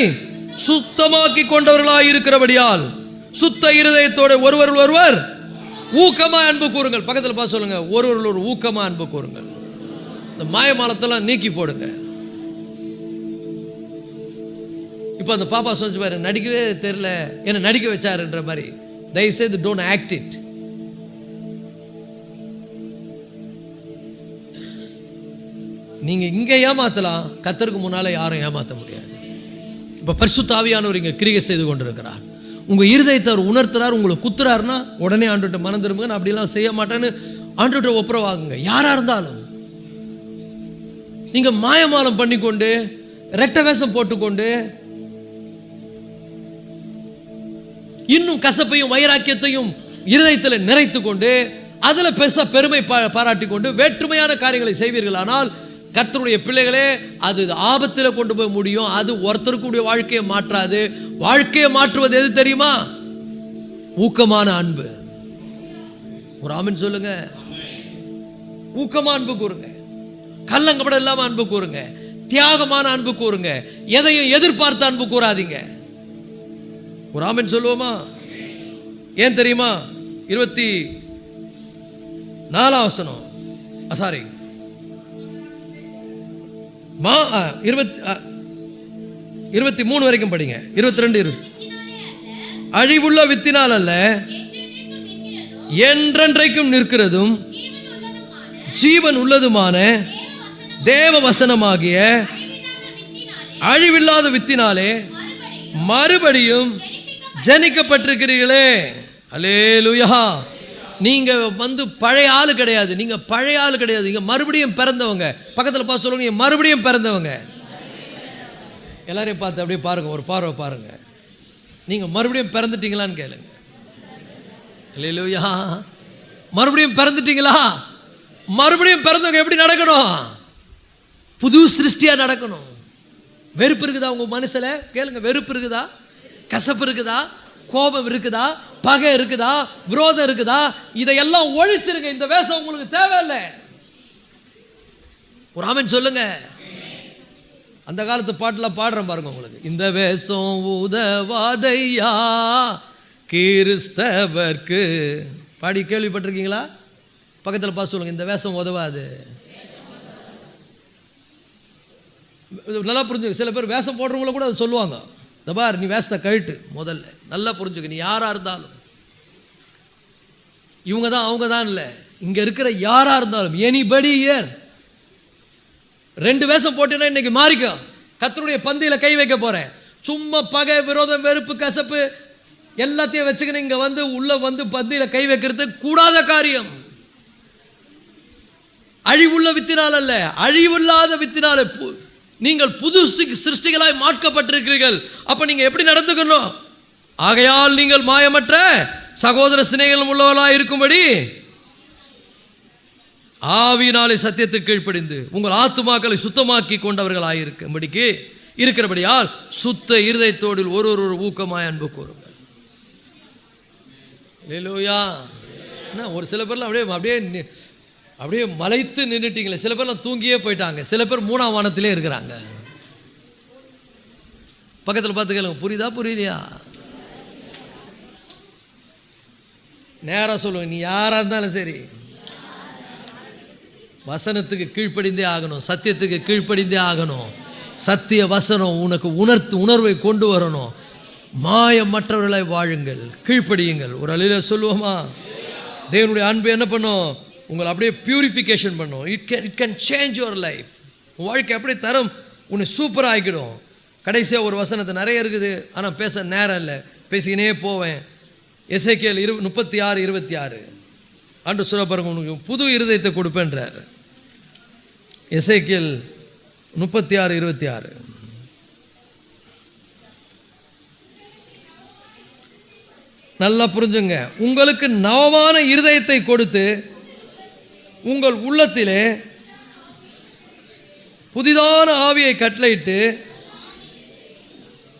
சுத்தமாக்கி கொண்டவர்களாய் இருக்கிறபடியால் சுத்த இருதயத்தோட ஒருவர் ஊக்கமா அன்பு கூறுங்கள். பக்கத்தில் பார்த்து சொல்லுங்க, ஒருவர் ஊக்கமா அன்பு கூறுங்கள். இந்த மாயமாலத்தெல்லாம் நீக்கி போடுங்க. இப்போ அந்த பாப்பா சொல்லிச்சு பாரு, நடிக்கவே தெரியல, என்ன நடிக்க வச்சாருன்ற மாதிரி. தயவுசெய்து டோன்ட் ஆக்ட் இட். நீங்க இங்க ஏமாத்தலாம், கர்த்தருக்கு முன்னால யாரும் ஏமாத்த முடியாது. இப்ப பரிசுத்த ஆவியானவர் இங்க கிரியை செய்து கொண்டிருக்கிறார். உங்க இருதயத்தை அவர் உணர்த்துறார். உங்களை குத்துறாருன்னா உடனே ஆண்டவர்கிட்ட மனம் திரும்புங்க. நான் அப்படிலாம் செய்ய மாட்டேன்னு ஆண்டவர்கிட்ட ஒப்புரவாகுங்க. யாரா இருந்தாலும் நீங்க மாயமாலம் பண்ணிக்கொண்டு, ரெட்டை வேஷம் போட்டுக்கொண்டு, இன்னும் கசப்பையும் வைராக்கியத்தையும் இருதயத்தில் நிறைத்து கொண்டு, அதுல பெருசா பெருமை பாராட்டி கொண்டு வேற்றுமையான காரியங்களை செய்வீர்கள். ஆனால் கர்த்தருடைய பிள்ளைகளே, அது ஆபத்தில் கொண்டு போய் முடியும். அது ஒருத்தருக்குடைய வாழ்க்கையை மாற்றாது. வாழ்க்கையை மாற்றுவது எது தெரியுமா? ஊக்கமான அன்பு. ஒரு ஆமென் சொல்லுங்க. ஊக்கமா அன்பு கூறுங்க. கள்ளங்கபடம் இல்லாம அன்பு கூறுங்க. தியாகமான அன்பு கூறுங்க. எதையும் எதிர்பார்த்த அன்பு கூறாதீங்க. ஒரு ஆமென் சொல்லுவோமா? ஏன் தெரியுமா? 24 வசனம், சாரி 23 வரைக்கும் படிங்க. 22 அழிவுள்ள வித்தினால் அல்ல, என்றென்றைக்கும் நிற்கிறதும் ஜீவன் உள்ளதுமான தேவ வசனமாகிய அழிவில்லாத வித்தினாலே மறுபடியும் ஜனிக்கப்பட்டிருக்கிறீர்களே. அல்லேலூயா. நீங்க பழைய ஆளு கிடையாது, நீங்க பழைய ஆளு கிடையாது, நீங்க மறுபடியும் பிறந்தவங்க. பக்கத்தில் பார்த்து சொல்லுங்க, நீங்க மறுபடியும் பிறந்தவங்க. எல்லாரையும் பார்த்து அப்படியே பாருங்க, ஒரு பார்வை பாருங்க. நீங்க மறுபடியும் பிறந்துட்டீங்களான்னு கேளுங்க. அல்லேலூயா. மறுபடியும் பிறந்துட்டீங்களா? மறுபடியும் பிறந்தவங்க எப்படி நடக்கணும்? புது சிருஷ்டியா நடக்கணும். வெறுப்பு இருக்குதா உங்க மனசுல? கேளுங்க. வெறுப்பு இருக்குதா? கசப்பு இருக்குதா? கோபம் இருக்குதா? பகை இருக்குதா? விரோதம் இருக்குதா? இதையெல்லாம் ஒழிச்சிருங்க. இந்த வேஷம் உங்களுக்கு தேவையில்லை. ஒரு ஆமென் சொல்லுங்க. அந்த காலத்து பாட்டுல பாடுறேன் பாருங்க உங்களுக்கு. இந்த வேஷம் உதவாதையா கிறிஸ்தவர்க்கு. பாடி கேள்விப்பட்டிருக்கீங்களா? பக்கத்தில் பார்த்து சொல்லுங்க, இந்த வேஷம் உதவாது. நல்லா புரிஞ்சுக்க. சில பேர் வேஷம் போடுறவங்கள கூட அதை சொல்லுவாங்க. தபார், நீ வேஷத்தை கழட்டு முதல்ல. நல்லா புரிஞ்சுக்க. நீ யாரா இருந்தாலும், இவங்க தான் அவங்க தான் இல்லை, இங்க இருக்கிற யாரா இருந்தாலும், எனிபடி ஹியர், 2 வேஷம் போட்டேன்னா இன்னைக்கு மாறிக்கோ. கர்த்தருடைய பந்தியில கை வைக்க போறேன். சும்மா பகை, விரோதம், வெறுப்பு, கசப்பு எல்லாத்தையும் வச்சுக்கணும். இங்க உள்ள பந்தியில கை வைக்கிறது கூடாத காரியம். அழிவுள்ள வித்தினால் அல்ல, அழிவில்லாத வித்தினால நீங்கள் புது சிருஷ்டிகளாய் மாற்றப்பட்டிருக்கிறீர்கள். அப்ப நீங்க எப்படி நடந்துக்கணும்? ஆகையால் நீங்கள் மாயமற்ற சகோதர சிநேகம் உள்ளவர்களாய் இருக்கும்படி ஆவியினாலே சத்தியத்துக்கு கீழ்ப்படிந்து உங்கள் ஆத்துமாக்களை சுத்தமாக்கி கொண்டவர்களாய் இருக்கும்படிக்கு இருக்கிறபடியால் சுத்த இருதயத்தோடு ஒரு ஊக்கமாய் அன்பு கூறுங்கள். அல்லேலூயா. ஒரு சில பேர்லாம் அப்படியே மலைத்து நின்றுட்டீங்களே. சில பேர்லாம் தூங்கியே போயிட்டாங்க. சில பேர் 3ஆம் வானத்திலே இருக்கிறாங்க. பக்கத்தில் பார்த்து கேளுங்க, புரியுதா புரியலையா? நேரா சொல்லுங்க. நீ யாரா இருந்தாலும் சரி, வசனத்துக்கு கீழ்ப்படிந்தே ஆகணும், சத்தியத்துக்கு கீழ்ப்படிந்தே ஆகணும். சத்திய வசனம் உனக்கு உணர்வை கொண்டு வரணும். மாயமற்றவர்களை வாழுங்கள், கீழ்ப்படியுங்கள். ஒரு அழில சொல்லுவோமா? தேவனுடைய அன்பு என்ன பண்ணும்? உங்களை அப்படியே பியூரிஃபிகேஷன் பண்ணும். It can change your life. உன் வாழ்க்கை அப்படியே தரம் உன்னை சூப்பராக ஆக்கிடும். கடைசியாக ஒரு வசனத்தை நிறைய இருக்குது, ஆனால் பேச நேரம் இல்லை, பேசிக்கினே போவேன். எசேக்கியேல் 36:26 ஆண்டு சொல்ல பாருங்க, உனக்கு புது இருதயத்தை கொடுப்பேன்றார். எசேக்கியேல் 36:26. நல்லா புரிஞ்சுங்க. உங்களுக்கு நவமான இருதயத்தை கொடுத்து உங்கள் உள்ளத்திலே புதிதான ஆவியை கட்டளையிட்டு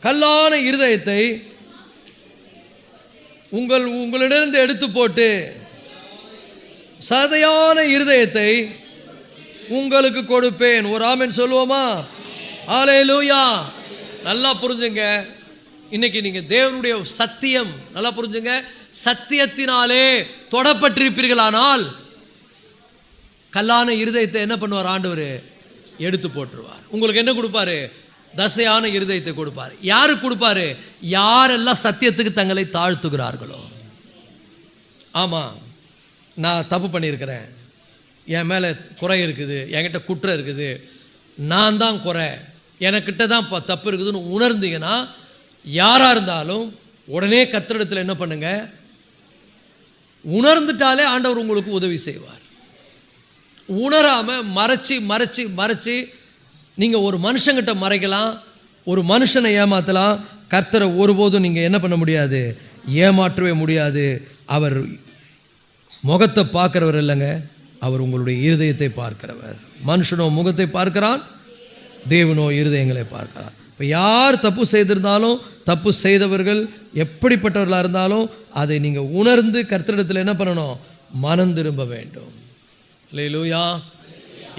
கல்லான இருதயத்தை உங்களிடமிருந்து எடுத்து போட்டு சதையான இருதயத்தை உங்களுக்கு கொடுப்பேன். ஒரு ஆமென் சொல்லுவோமா? ஹல்லேலூயா. நல்லா புரிஞ்சுங்க. இன்னைக்கு நீங்க தேவனுடைய சத்தியம் நல்லா புரிஞ்சுங்க. சத்தியத்தினாலே தொடப்பட்டிருப்பீர்களானால் கல்லான இருதயத்தை என்ன பண்ணுவார்? ஆண்டவர் எடுத்து போட்டுருவார். உங்களுக்கு என்ன கொடுப்பாரு? தசையான இருதயத்தை கொடுப்பார். யாருக்கு கொடுப்பாரு? யாரெல்லாம் சத்தியத்துக்கு தங்களை தாழ்த்துகிறார்களோ. ஆமாம், நான் தப்பு பண்ணியிருக்கிறேன், என் மேலே குறை இருக்குது, என்கிட்ட குற்றம் இருக்குது, நான் தான் குறை, எனக்கிட்ட தான் தப்பு இருக்குதுன்னு உணர்ந்தீங்கன்னா யாராக இருந்தாலும் உடனே கர்த்தரிடத்தில் என்ன பண்ணுங்க? உணர்ந்துட்டாலே ஆண்டவர் உங்களுக்கு உதவி செய்வார். உணராமல் மறைச்சி மறைச்சி மறைச்சி நீங்கள் ஒரு மனுஷங்கிட்ட மறைக்கலாம், ஒரு மனுஷனை ஏமாற்றலாம். கர்த்தரை ஒருபோதும் நீங்கள் என்ன பண்ண முடியாது? ஏமாற்றவே முடியாது. அவர் முகத்தை பார்க்கிறவர் இல்லைங்க, அவர் உங்களுடைய இருதயத்தை பார்க்கிறவர். மனுஷனோ முகத்தை பார்க்கிறான், தேவனோ இருதயங்களை பார்க்கிறார். இப்போ யார் தப்பு செய்திருந்தாலும், தப்பு செய்தவர்கள் எப்படிப்பட்டவர்களாக இருந்தாலும் அதை நீங்கள் உணர்ந்து கர்த்தரிடத்தில் என்ன பண்ணணும்? மனம் திரும்ப வேண்டும். அல்லேலூயா.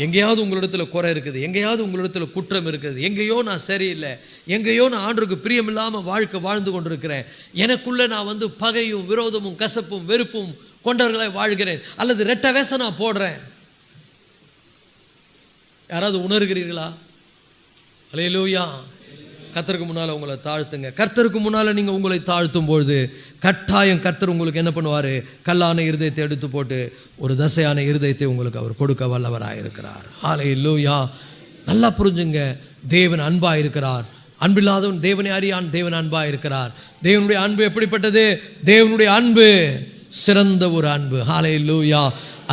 எங்கேயாவது உங்களிடத்தில் குறை இருக்குது, எங்கேயாவது உங்களிடத்தில் குற்றம் இருக்குது, எங்கேயோ நான் சரியில்லை, எங்கேயோ நான் ஆண்டவருக்கு பிரியமில்லாமல் வாழ்க்கை வாழ்ந்து கொண்டிருக்கிறேன், எனக்குள்ளே நான் பகையும் விரோதமும் கசப்பும் வெறுப்பும் கொண்டவர்களை வாழ்கிறேன், அல்லது ரெட்ட வேஷம் நான் போடுறேன், யாராவது உணர்கிறீர்களா? அல்லேலூயா. கர்த்தருக்கு முன்னால் உங்களை தாழ்த்துங்க. கர்த்தருக்கு முன்னால் நீங்கள் உங்களை தாழ்த்தும் பொழுது கட்டாயம் கர்த்தர் உங்களுக்கு என்ன பண்ணுவார்? கல்லான இருதயத்தை எடுத்து போட்டு ஒரு தசையான இருதயத்தை உங்களுக்கு அவர் கொடுக்க வல்லவராக இருக்கிறார். ஹல்லேலூயா. நல்லா புரிஞ்சுங்க, தேவன் அன்பாக இருக்கிறார். அன்பில்லாதவன் தேவனை அறியான், தேவன் அன்பாக இருக்கிறார். தேவனுடைய அன்பு எப்படிப்பட்டது? தேவனுடைய அன்பு சிறந்த ஒரு அன்பு. ஹல்லேலூயா.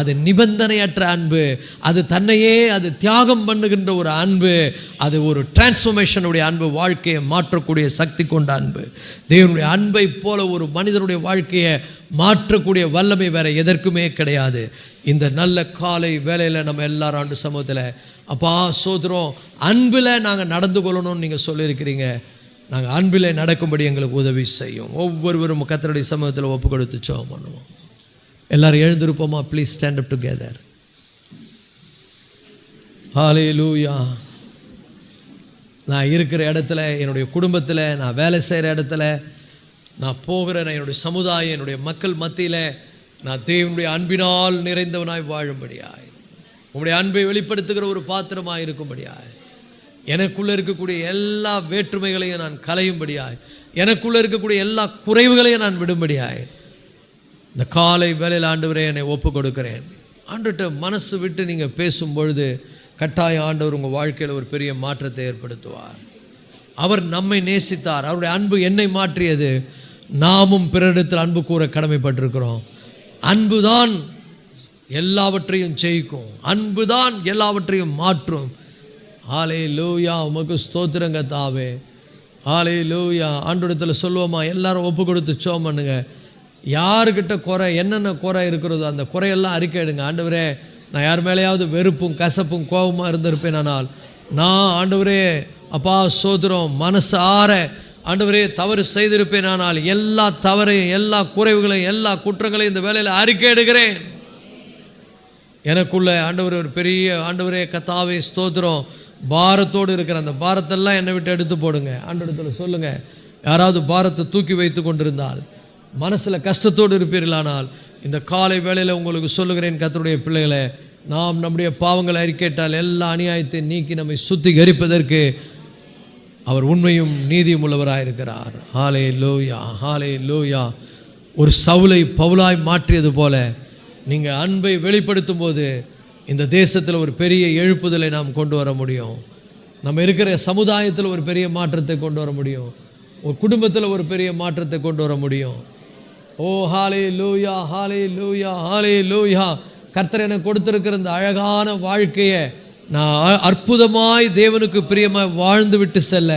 அது நிபந்தனையற்ற அன்பு, அது தன்னையே அது தியாகம் பண்ணுகின்ற ஒரு அன்பு, அது ஒரு டிரான்ஸ்ஃபர்மேஷனுடைய அன்பு, வாழ்க்கையை மாற்றக்கூடிய சக்தி கொண்ட அன்பு. தேவனுடைய அன்பை போல ஒரு மனிதனுடைய வாழ்க்கையை மாற்றக்கூடிய வல்லமை வேற எதற்குமே கிடையாது. இந்த நல்ல காலை வேளையில் நம்ம எல்லாரும் ஆண்டு சமூகத்தில் அப்பா சோதரம் அன்பில் நாங்கள் நடந்து கொள்ளணும்னு நீங்கள் சொல்லியிருக்கிறீங்க. நாங்கள் அன்பில் நடக்கும்படி எங்களுக்கு உதவி செய்யும். ஒவ்வொருவரும் கர்த்தருடைய சமூகத்தில் ஒப்பு கொடுத்து ஜெபம் பண்ணுவோம். எல்லாரும் எழுந்திருப்போமா? Please stand up together. Hallelujah. நான் இருக்கிற இடத்துல, என்னுடைய குடும்பத்தில், நான் வேலை செய்கிற இடத்துல, நான் போகிற என்னுடைய சமுதாயம், என்னுடைய மக்கள் மத்தியில் நான் தேவனுடைய அன்பினால் நிறைந்தவனாய் வாழும்படியாய், உங்களுடைய அன்பை வெளிப்படுத்துகிற ஒரு பாத்திரமாக இருக்கும்படியாய், எனக்குள்ளே இருக்கக்கூடிய எல்லா வேற்றுமைகளையும் நான் களையும்படியாய், எனக்குள்ளே இருக்கக்கூடிய எல்லா குறைவுகளையும் நான் விடும்படியாய் இந்த காலை வேளையில் ஆண்டவரே என்னை ஒப்பு கொடுக்கிறேன். ஆண்டவர்கிட்ட மனசு விட்டு நீங்கள் பேசும்பொழுது கட்டாயம் ஆண்டவர் உங்கள் வாழ்க்கையில் ஒரு பெரிய மாற்றத்தை ஏற்படுத்துவார். அவர் நம்மை நேசித்தார், அவருடைய அன்பு என்னை மாற்றியது. நாமும் பிறரிடத்தில் அன்பு கூற கடமைப்பட்டிருக்கிறோம். அன்புதான் எல்லாவற்றையும் ஜெயிக்கும், அன்புதான் எல்லாவற்றையும் மாற்றும். ஹல்லேலூயா. உமக்கு ஸ்தோத்திரங்க தாவே. ஹல்லேலூயா. ஆண்டவரிடத்தில் சொல்லுவோமா? எல்லாரும் ஒப்பு கொடுத்து ஜெபம் பண்ணுங்க. யாருக்கிட்ட குறை, என்னென்ன குறை இருக்கிறதோ அந்த குறையெல்லாம் அறிக்கையிடுங்க. ஆண்டவரே, நான் யார் மேலேயாவது வெறுப்பும் கசப்பும் கோபமாக இருந்திருப்பேன், ஆனால் நான் ஆண்டவரே அப்பா சோதரம் மனசு ஆற ஆண்டவரே தவறு செய்திருப்பேன், ஆனால் எல்லா தவறையும், எல்லா குறைவுகளையும், எல்லா குற்றங்களையும் இந்த வேலையில் அறிக்கையிடுகிறேன். எனக்குள்ள ஆண்டவரே ஒரு பெரிய ஆண்டவரே கர்த்தாவே ஸ்தோத்திரம் பாரத்தோடு இருக்கிற அந்த பாரத்தெல்லாம் என்னை விட்டு எடுத்து போடுங்க. ஆண்டவரிடத்தில் சொல்லுங்கள். யாராவது பாரத்தை தூக்கி வைத்து கொண்டிருந்தால், மனசில் கஷ்டத்தோடு இருப்பீர்களானால், இந்த காலை வேளையில் உங்களுக்கு சொல்லுகிறேன், கர்த்தருடைய பிள்ளைகளை, நாம் நம்முடைய பாவங்களை அறிக்கையிட்டால் எல்லா அநியாயத்தை நீக்கி நம்மை சுத்திகரிப்பதற்கு அவர் உண்மையும் நீதியும் உள்ளவராக இருக்கிறார். ஹல்லேலூயா. ஹல்லேலூயா. ஒரு சவுலை பவுலாய் மாற்றியது போல நீங்கள் அன்பை வெளிப்படுத்தும் போது இந்த தேசத்தில் ஒரு பெரிய எழுப்புதலை நாம் கொண்டு வர முடியும். நம்ம இருக்கிற சமுதாயத்தில் ஒரு பெரிய மாற்றத்தை கொண்டு வர முடியும். ஒரு குடும்பத்தில் ஒரு பெரிய மாற்றத்தை கொண்டு வர முடியும். ஓ ஹல்லேலூயா. ஹல்லேலூயா. ஹல்லேலூயா. கர்த்தர் எனக்கு கொடுத்திருக்கிற இந்த அழகான வாழ்க்கையை நான் அற்புதமாய் தேவனுக்கு பிரியமாய் வாழ்ந்து விட்டு செல்ல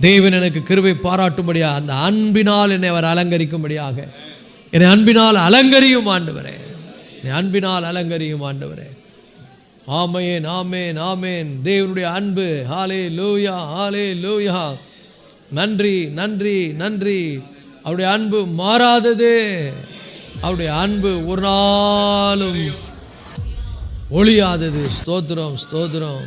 தேவன் எனக்கு கிருபை பாராட்டும்படியாக, அந்த அன்பினால் என்னை அவர் அலங்கரிக்கும்படியாக, என்னை அன்பினால் அலங்கரியும் ஆண்டவரே, என்னை அன்பினால் அலங்கரியும் ஆண்டவரே. ஆமென். ஆமென். ஆமென். தேவனுடைய அன்பு. ஹல்லேலூயா. ஹல்லேலூயா. நன்றி, நன்றி, நன்றி. அவருடைய அன்பு மாறாதது. அவருடைய அன்பு ஒரு நாளும் ஒளியாதது. ஸ்தோத்திரம், ஸ்தோத்திரம்.